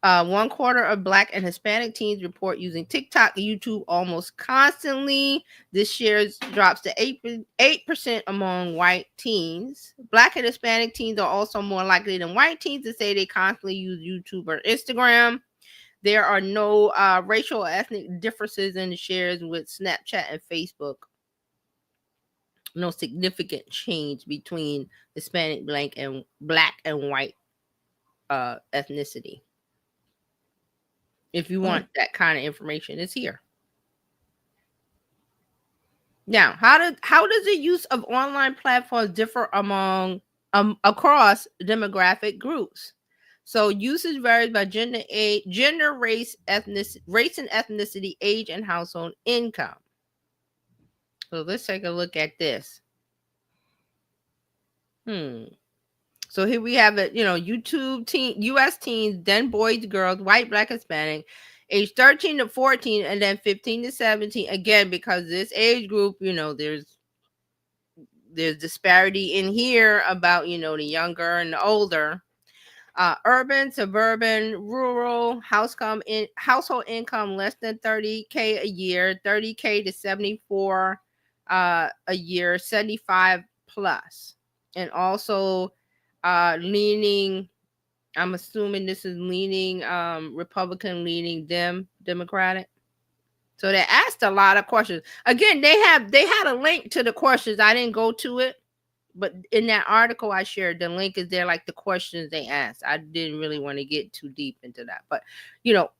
1/4 of Black and Hispanic teens report using TikTok and YouTube almost constantly. This share drops to 8% among white teens. Black and Hispanic teens are also more likely than white teens to say they constantly use YouTube or Instagram. There are no racial or ethnic differences in the shares with Snapchat and Facebook. No significant change between Hispanic, black, and white ethnicity. If you want that kind of information, it's here. Now, how does the use of online platforms differ among across demographic groups? So usage varies by gender, race, and ethnicity, age, and household income. So let's take a look at this. So here we have it, YouTube teen, U.S. teens, then boys, girls, white, Black, Hispanic, age 13 to 14, and then 15 to 17. Again, because this age group, there's disparity in here about, the younger and the older. Urban, suburban, rural, household income less than 30K a year, 30K to 74 a year, 75 plus. And also leaning, I'm assuming this is leaning Republican, leaning Democratic. So they asked a lot of questions. Again, they had a link to the questions. I didn't go to it, but in that article I shared, the link is there, like the questions they asked. I didn't really want to get too deep into that, but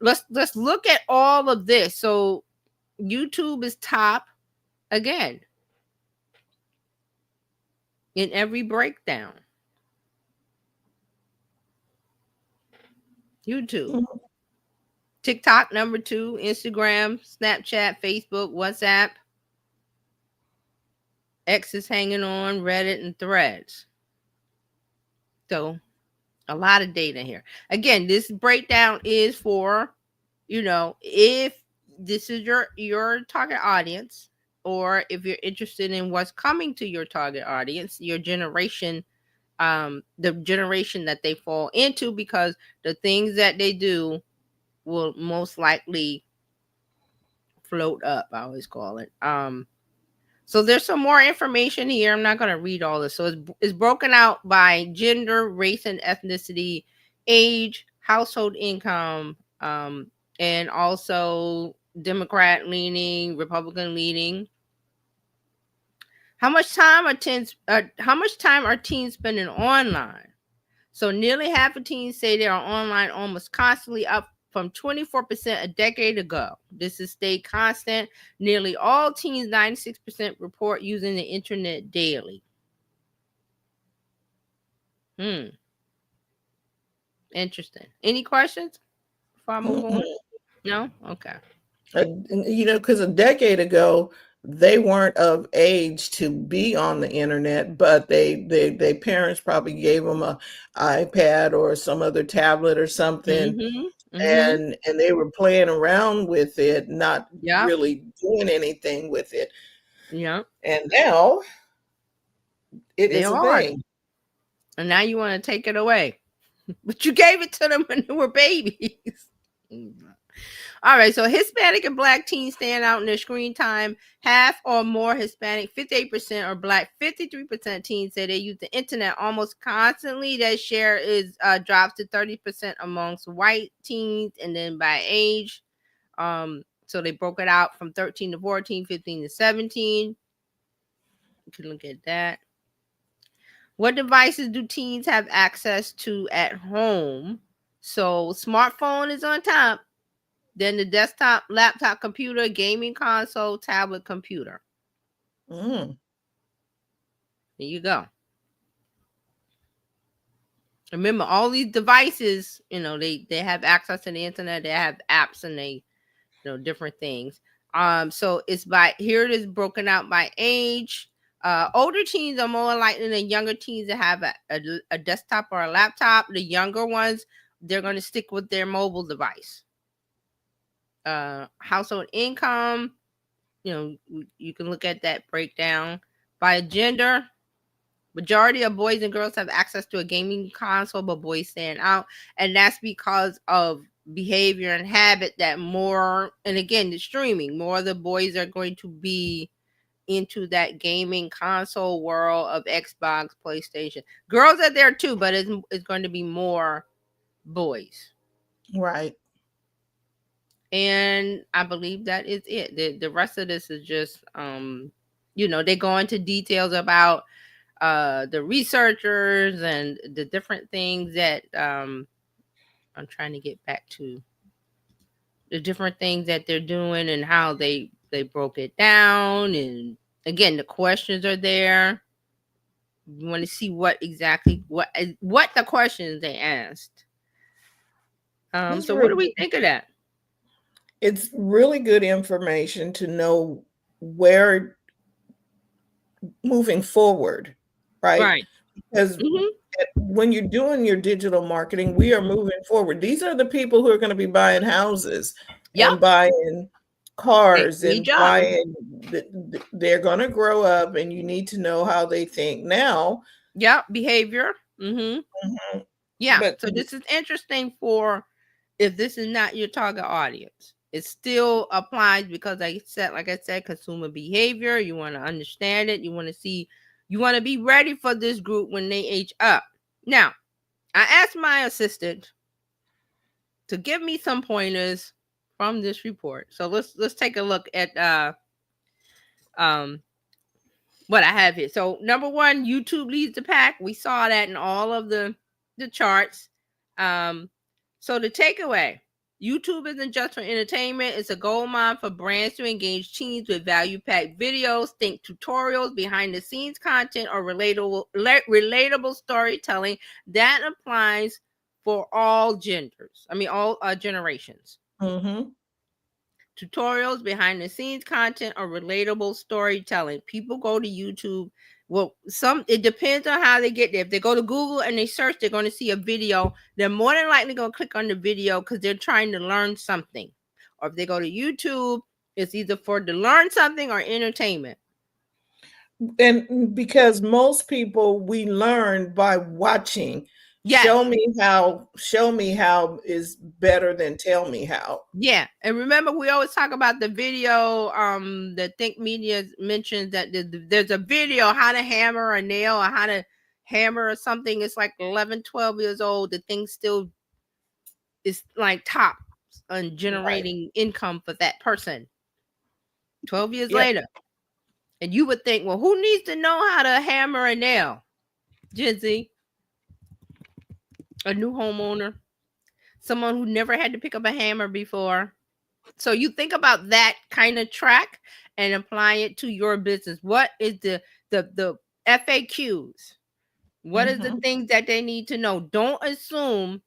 let's look at all of this. So YouTube is top again in every breakdown. YouTube. TikTok number 2, Instagram, Snapchat, Facebook, WhatsApp. X is hanging on, Reddit, and Threads. So a lot of data here. Again, this breakdown is for, if this is your target audience, or if you're interested in what's coming to your target audience, your generation, the generation that they fall into, because the things that they do will most likely float up, I always call it. So there's some more information here. I'm not going to read all this. So it's broken out by gender, race and ethnicity, age, household income, and also Democrat leaning, Republican leaning. How much time are teens spending online? So nearly half of teens say they are online almost constantly, up from 24% a decade ago. This has stayed constant. Nearly all teens, 96%, report using the internet daily. Interesting. Any questions before I move on? No? Okay. Because a decade ago, they weren't of age to be on the internet, but they parents probably gave them a iPad or some other tablet or something. And they were playing around with it, not really doing anything with it. Yeah. And now it is a thing. And now you want to take it away. But you gave it to them when they were babies. All right, so Hispanic and Black teens stand out in their screen time. Half or more Hispanic, 58%, or Black, 53% teens say they use the internet almost constantly. That share is drops to 30% amongst white teens, and then by age. So they broke it out from 13 to 14, 15 to 17. You can look at that. What devices do teens have access to at home? So smartphone is on top. then the desktop, laptop computer, gaming console, tablet computer. There you go. Remember, all these devices, they have access to the internet, they have apps, and they, different things. So it's here it is broken out by age. Older teens are more likely than younger teens to have a desktop or a laptop. The younger ones, they're going to stick with their mobile device. Household income, you can look at that breakdown by gender. Majority of boys and girls have access to a gaming console, but boys stand out, and that's because of behavior and habit that more, and again, the streaming, more of the boys are going to be into that gaming console world of Xbox, PlayStation. Girls are there too, but it's going to be more boys. Right. And I believe that is it. The rest of this is just, they go into details about the researchers and the different things that I'm trying to get back to the different things that they're doing and how they broke it down. And again, the questions are there. You want to see what the questions they asked. So what do we think of that? It's really good information to know where moving forward, right? Because when you're doing your digital marketing, we are moving forward. These are the people who are going to be buying houses and buying cars and buying. They're going to grow up, and you need to know how they think now. Behavior. So this is interesting for if this is not your target audience. It still applies because, like I said, consumer behavior. You want to understand it. You want to be ready for this group when they age up. Now, I asked my assistant to give me some pointers from this report. So let's take a look at what I have here. So number one, YouTube leads the pack. We saw that in all of the charts. So the takeaway. YouTube isn't just for entertainment. It's a goldmine for brands to engage teens with value-packed videos, think tutorials, behind-the-scenes content, or relatable storytelling. That applies for all genders. All generations. Tutorials, behind-the-scenes content, or relatable storytelling. People go to YouTube. Well, it depends on how they get there. If they go to Google and they search, they're going to see a video. They're more than likely going to click on the video because they're trying to learn something. Or if they go to YouTube, it's either to learn something or entertainment. And because most people, we learn by watching. Show me how is better than tell me how. Yeah. And remember, we always talk about the video that Think Media mentioned that there's a video how to hammer a nail or how to hammer or something. It's like 11, 12 years old. The thing still is like top on generating income for that person 12 years later. And you would think, well, who needs to know how to hammer a nail? Gen Z. A new homeowner, someone who never had to pick up a hammer before. So you think about that kind of track and apply it to your business. What is the FAQs? What is the things that they need to know? Don't assume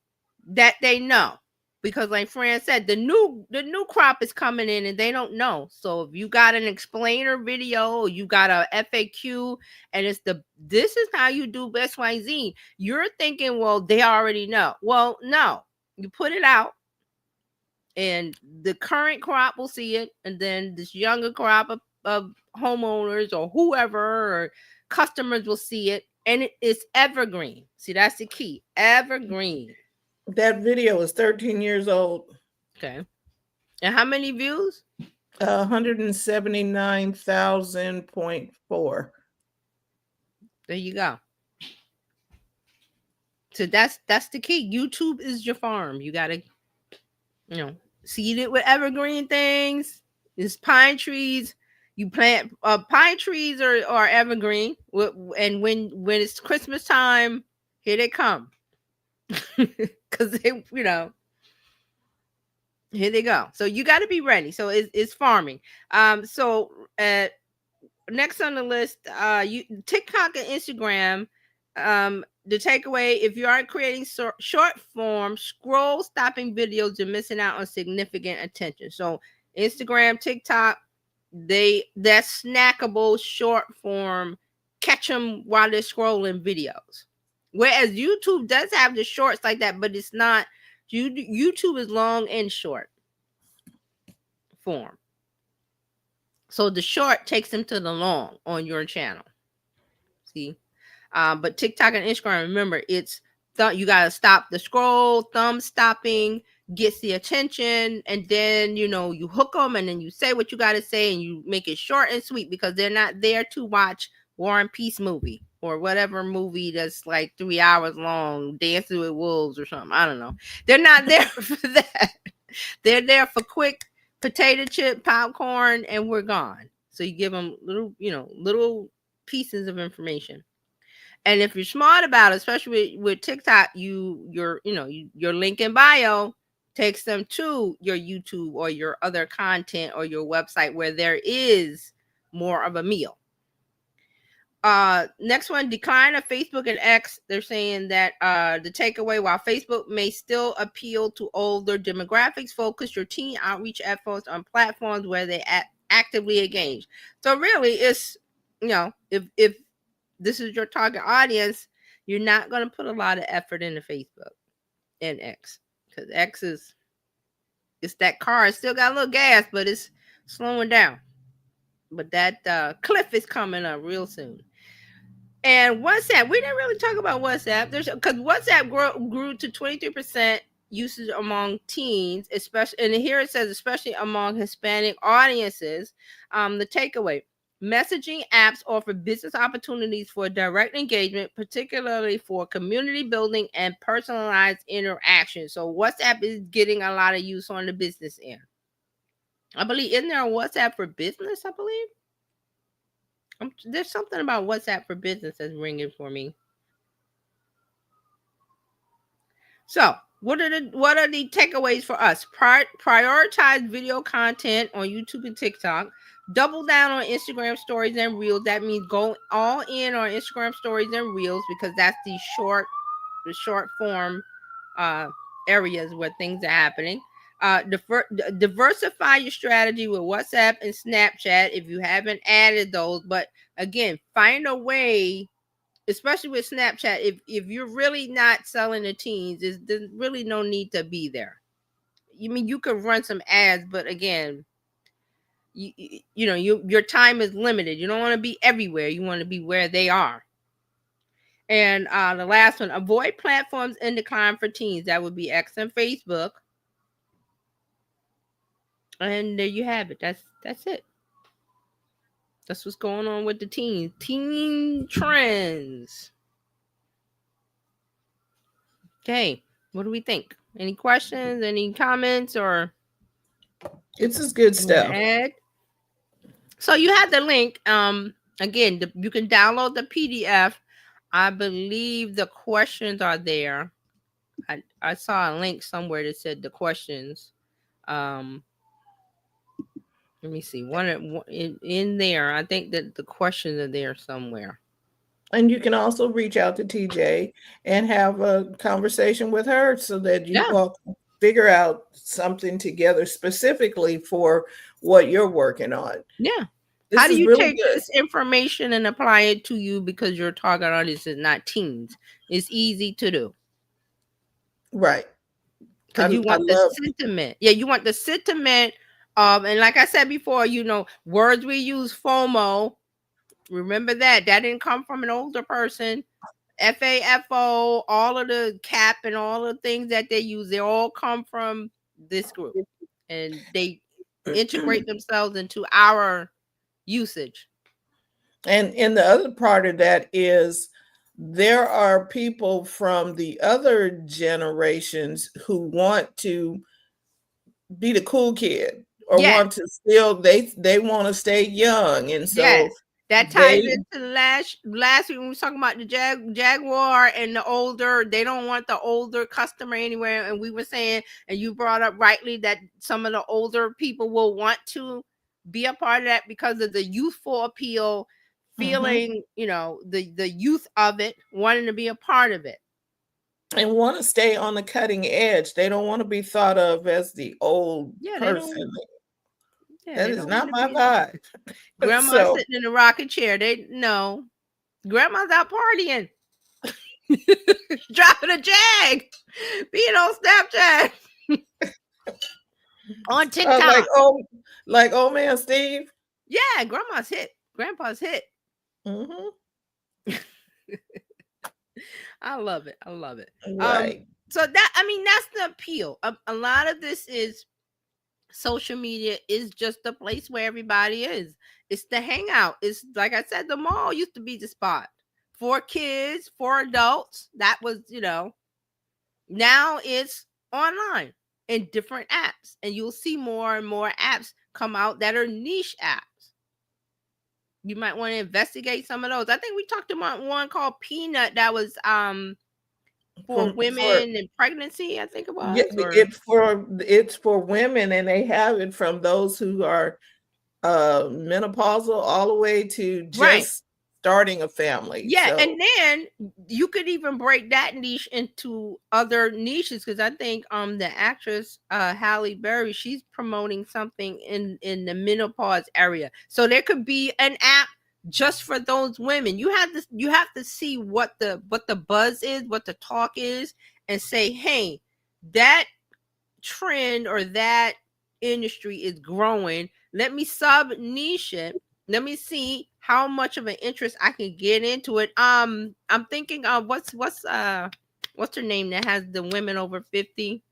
that they know, because like Fran said, the new crop is coming in and they don't know. So if you got an explainer video or you got a FAQ and this is how you do XYZ, you're thinking, well, they already know. Well, no, you put it out and the current crop will see it, and then this younger crop of homeowners or whoever or customers will see it, and it is evergreen. See, that's the key. Evergreen. That video is 13 years old. Okay. And how many views? 179,000.4. There you go. So that's the key. YouTube is your farm. You gotta, seed it with evergreen things. It's pine trees. You plant pine trees are evergreen. And when it's Christmas time, here they come. Because they, Here they go. So you got to be ready. So it's farming. So next on the list, TikTok and Instagram. The takeaway: if you aren't creating short form, scroll stopping videos, you're missing out on significant attention. So Instagram, TikTok, that's snackable short form. Catch them while they're scrolling videos. Whereas YouTube does have the shorts like that, but it's not. YouTube is long and short form. So the short takes them to the long on your channel. See? But TikTok and Instagram, remember, it's you got to stop the scroll. Thumb stopping gets the attention, and then you hook them, and then you say what you got to say, and you make it short and sweet, because they're not there to watch War and Peace movie or whatever movie that's like 3 hours long, Dancing with Wolves or something. I don't know. They're not there for that. They're there for quick potato chip popcorn, and we're gone. So you give them little pieces of information. And if you're smart about it, especially with TikTok, your link in bio takes them to your YouTube or your other content or your website where there is more of a meal. Next one, decline of Facebook and X. They're saying that the takeaway: while Facebook may still appeal to older demographics, focus your teen outreach efforts on platforms where they actively engage. So really, it's if this is your target audience, you're not going to put a lot of effort into Facebook and X, because X it's that car. It's still got a little gas, but it's slowing down. But that cliff is coming up real soon. And WhatsApp, we didn't really talk about WhatsApp. Because WhatsApp grew to 23% usage among teens, especially, and here it says especially among Hispanic audiences. The takeaway: messaging apps offer business opportunities for direct engagement, particularly for community building and personalized interaction. So WhatsApp is getting a lot of use on the business end. I believe, isn't there a WhatsApp for business? I believe. There's something about WhatsApp for business that's ringing for me. So, what are the takeaways for us? Prioritize video content on YouTube and TikTok. Double down on Instagram stories and reels. That means go all in on Instagram stories and reels, because that's the short form areas where things are happening. Diversify your strategy with WhatsApp and Snapchat if you haven't added those. But again, find a way, especially with Snapchat, if you're really not selling to teens, there's really no need to be there. You could run some ads, but again, your time is limited. You don't want to be everywhere. You want to be where they are. And the last one, avoid platforms in decline for teens. That would be X and Facebook. And there you have it. That's it. That's what's going on with the teens. Teen trends. Okay, what do we think? Any questions? Any comments? Or it's just good stuff. So you have the link. Again, you can download the PDF. I believe the questions are there. I saw a link somewhere that said the questions. Let me see. One in there. I think that the questions are there somewhere. And you can also reach out to TJ and have a conversation with her so that you all can figure out something together specifically for what you're working on. Yeah. How do you take this information and apply it to you, because your target audience is not teens? It's easy to do. Right. Because you want the sentiment. Yeah, you want the sentiment of, and like I said before, words we use, FOMO. Remember that didn't come from an older person. FAFO, all of the cap and all the things that they use, they all come from this group, and they integrate themselves into our usage. And the other part of that is there are people from the other generations who want to be the cool kid or want to still, they want to stay young. And so That ties into last week when we were talking about the Jaguar and the older. They don't want the older customer anywhere, and we were saying, and you brought up rightly that some of the older people will want to be a part of that because of the youthful appeal, feeling the youth of it, wanting to be a part of it, and want to stay on the cutting edge. They don't want to be thought of as the old person. That is not my vibe. Grandma sitting in a rocking chair. They know grandma's out partying, dropping a jag, being on Snapchat, on TikTok. Like old man Steve. Yeah, grandma's hit. Grandpa's hit. I love it. I love it. Right. So that's the appeal. A lot of this is social media is just the place where everybody is. It's the hangout. It's like I said, the mall used to be the spot for kids, for adults. That was, now it's online in different apps, and you'll see more and more apps come out that are niche apps. You might want to investigate some of those. I think we talked about one called Peanut that was for women and pregnancy, I think it was. Yeah, it's for women, and they have it from those who are menopausal all the way to just starting a family. Yeah, and then you could even break that niche into other niches, because I think the actress Halle Berry, she's promoting something in the menopause area. So there could be an app just for those women. You have to see what the buzz is, what the talk is, and say, hey, that trend or that industry is growing. Let me sub niche it. Let me see how much of an interest I can get into it. I'm thinking of what's her name that has the women over 50?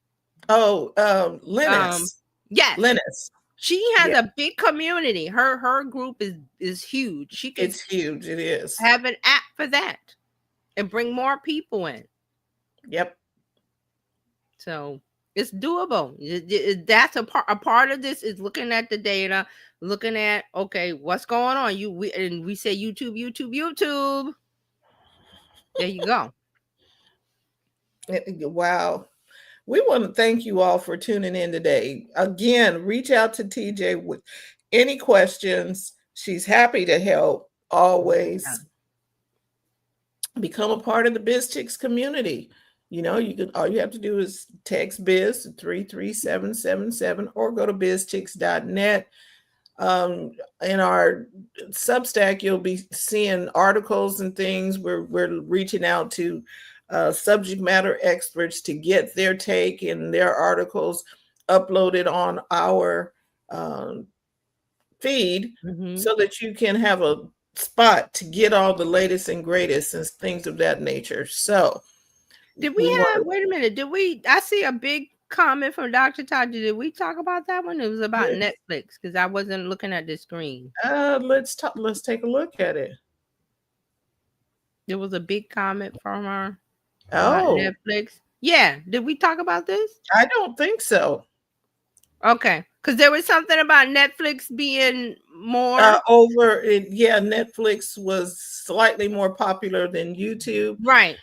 Oh, Linus. Yes. Linus. She has a big community. Her group is huge. It's huge. It is. Have an app for that and bring more people in. Yep. So it's doable. That's a part of this is looking at the data, looking at, okay, what's going on? We say YouTube. There you go. Wow. We want to thank you all for tuning in today. Again, reach out to TJ with any questions. She's happy to help always. Yeah. Become a part of the BizChicks community. All you have to do is text Biz to 33777 or go to bizchicks.net. In our Substack, you'll be seeing articles and things. We're reaching out to subject matter experts to get their take and their articles uploaded on our feed, so that you can have a spot to get all the latest and greatest and things of that nature. So wait a minute, I see a big comment from Dr. Taji. Did we talk about that one? It was about Netflix, because I wasn't looking at the screen. Let's take a look at it. There was a big comment from her. Netflix. Yeah. Did we talk about this? I don't think so. Okay. Because there was something about Netflix being more Netflix was slightly more popular than YouTube. Right.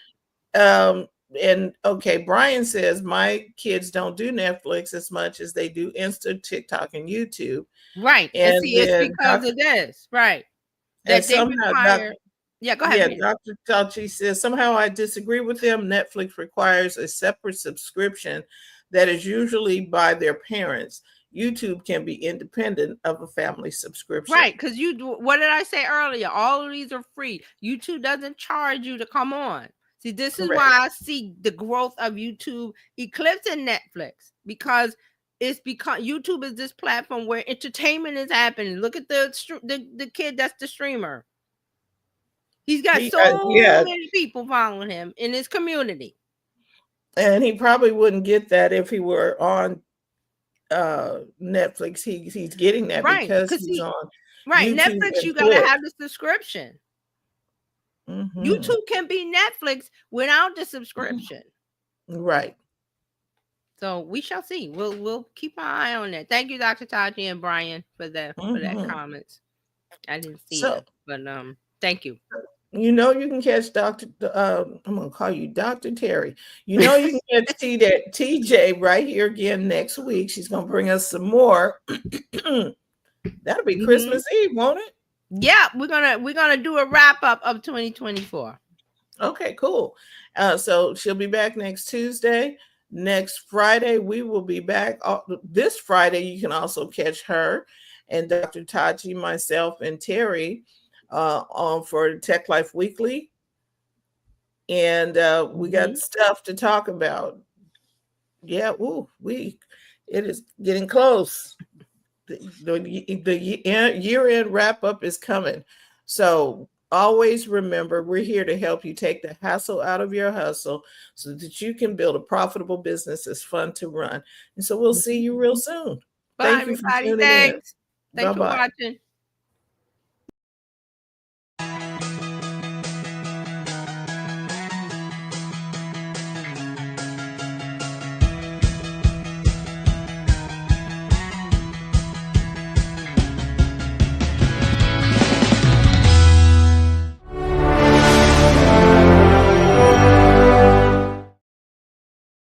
And okay, Brian says my kids don't do Netflix as much as they do Insta, TikTok, and YouTube. Right. And see, it's because of this. Right. That they require. Yeah, go ahead. Yeah, Dr. Tachi says, somehow I disagree with them. Netflix requires a separate subscription that is usually by their parents. YouTube can be independent of a family subscription. Right, because what did I say earlier? All of these are free. YouTube doesn't charge you to come on. See, this is why I see the growth of YouTube eclipsing Netflix, because YouTube is this platform where entertainment is happening. Look at the kid that's the streamer. He's got many people following him in his community. And he probably wouldn't get that if he were on Netflix. He's getting that because he's on YouTube. Netflix, you got to have the subscription. YouTube can be Netflix without the subscription. Right. So we shall see. We'll keep an eye on that. Thank you, Dr. Taji and Brian, for that comments. I didn't see it, but thank you. You know, you can catch I'm going to call you Dr. Terry. You know, you can catch TJ right here again next week. She's going to bring us some more. That'll be Christmas Eve, won't it? Yeah, we're gonna do a wrap up of 2024. Okay, cool. So she'll be back next Tuesday. Next Friday, we will be back. This Friday, you can also catch her and Dr. Tachi, myself, and Terry on for Tech Life Weekly. And we got stuff to talk about. Yeah, it is getting close. The year-end wrap-up is coming. So always remember, we're here to help you take the hassle out of your hustle so that you can build a profitable business that's fun to run. And so we'll see you real soon. Bye, everybody. Thanks. Thanks for watching.